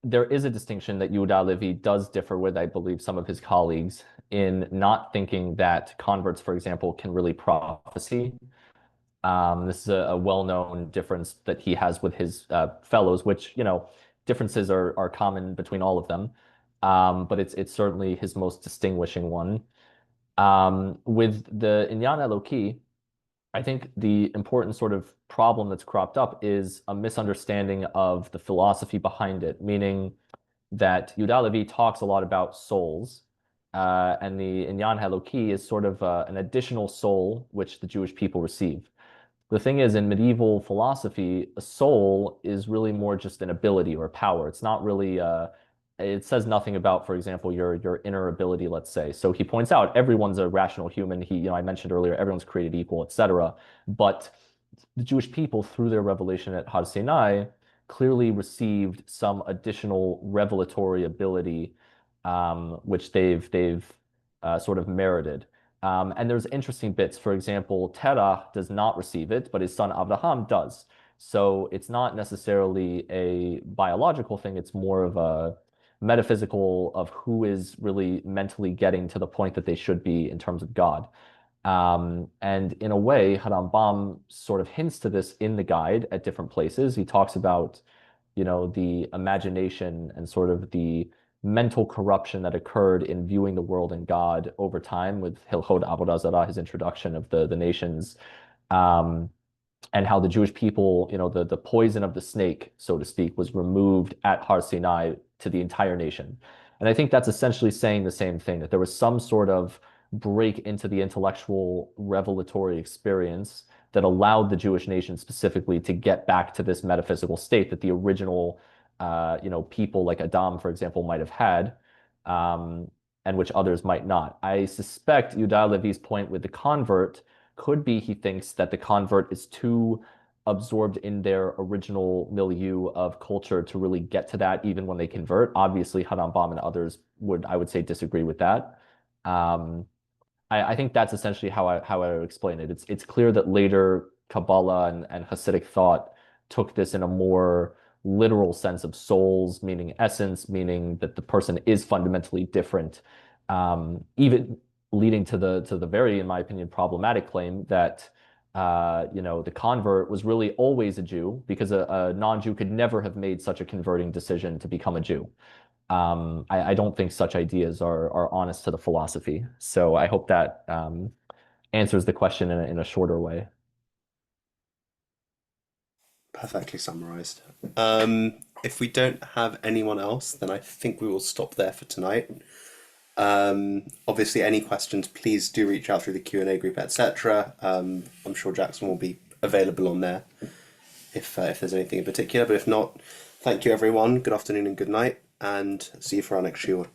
a distinction that Yehuda Levi does differ with, I believe, some of his colleagues in not thinking that converts, for example, can really prophesy. This is a well-known difference that he has with his fellows, which, differences are common between all of them. But it's certainly his most distinguishing one. With the Inyan Eloki, I think the important sort of problem that's cropped up is a misunderstanding of the philosophy behind it, meaning that Yehuda Levi talks a lot about souls, and the Inyan Eloki is sort of an additional soul which the Jewish people receive. The thing is, in medieval philosophy, a soul is really more just an ability or power. It's not really, it says nothing about, for example, your inner ability, let's say. So he points out everyone's a rational human. I mentioned earlier, everyone's created equal, etc. But the Jewish people, through their revelation at Har Sinai, clearly received some additional revelatory ability, which they've sort of merited. And there's interesting bits. For example, Terah does not receive it, but his son Abraham does. So it's not necessarily a biological thing. It's more of a metaphysical of who is really mentally getting to the point that they should be in terms of God. And in a way, Harambam sort of hints to this in the guide at different places. He talks about, the imagination and sort of the mental corruption that occurred in viewing the world and God over time with Hilchot Avodah Zarah, his introduction of the nations. Um, and how the Jewish people, the poison of the snake, so to speak, was removed at Har Sinai to the entire nation. And I think that's essentially saying the same thing, that there was some sort of break into the intellectual revelatory experience that allowed the Jewish nation specifically to get back to this metaphysical state that the original, people like Adam, for example, might have had, um, and which others might not. I suspect Yehuda Levi's point with the convert could be he thinks that the convert is too absorbed in their original milieu of culture to really get to that even when they convert. Obviously, Harambam and others would, I would say, disagree with that. Um, I think that's essentially how I would explain it. It's clear that later Kabbalah and Hasidic thought took this in a more literal sense of souls, meaning essence, meaning that the person is fundamentally different. Even leading to the very, in my opinion, problematic claim that the convert was really always a Jew because a non-Jew could never have made such a converting decision to become a Jew. I don't think such ideas are honest to the philosophy. So I hope that answers the question in a shorter way. Perfectly summarized. If we don't have anyone else, then I think we will stop there for tonight. Obviously, any questions, please do reach out through the Q&A group, etc. I'm sure Jackson will be available on there if there's anything in particular. But if not, thank you everyone. Good afternoon and good night, and see you for our next shiur.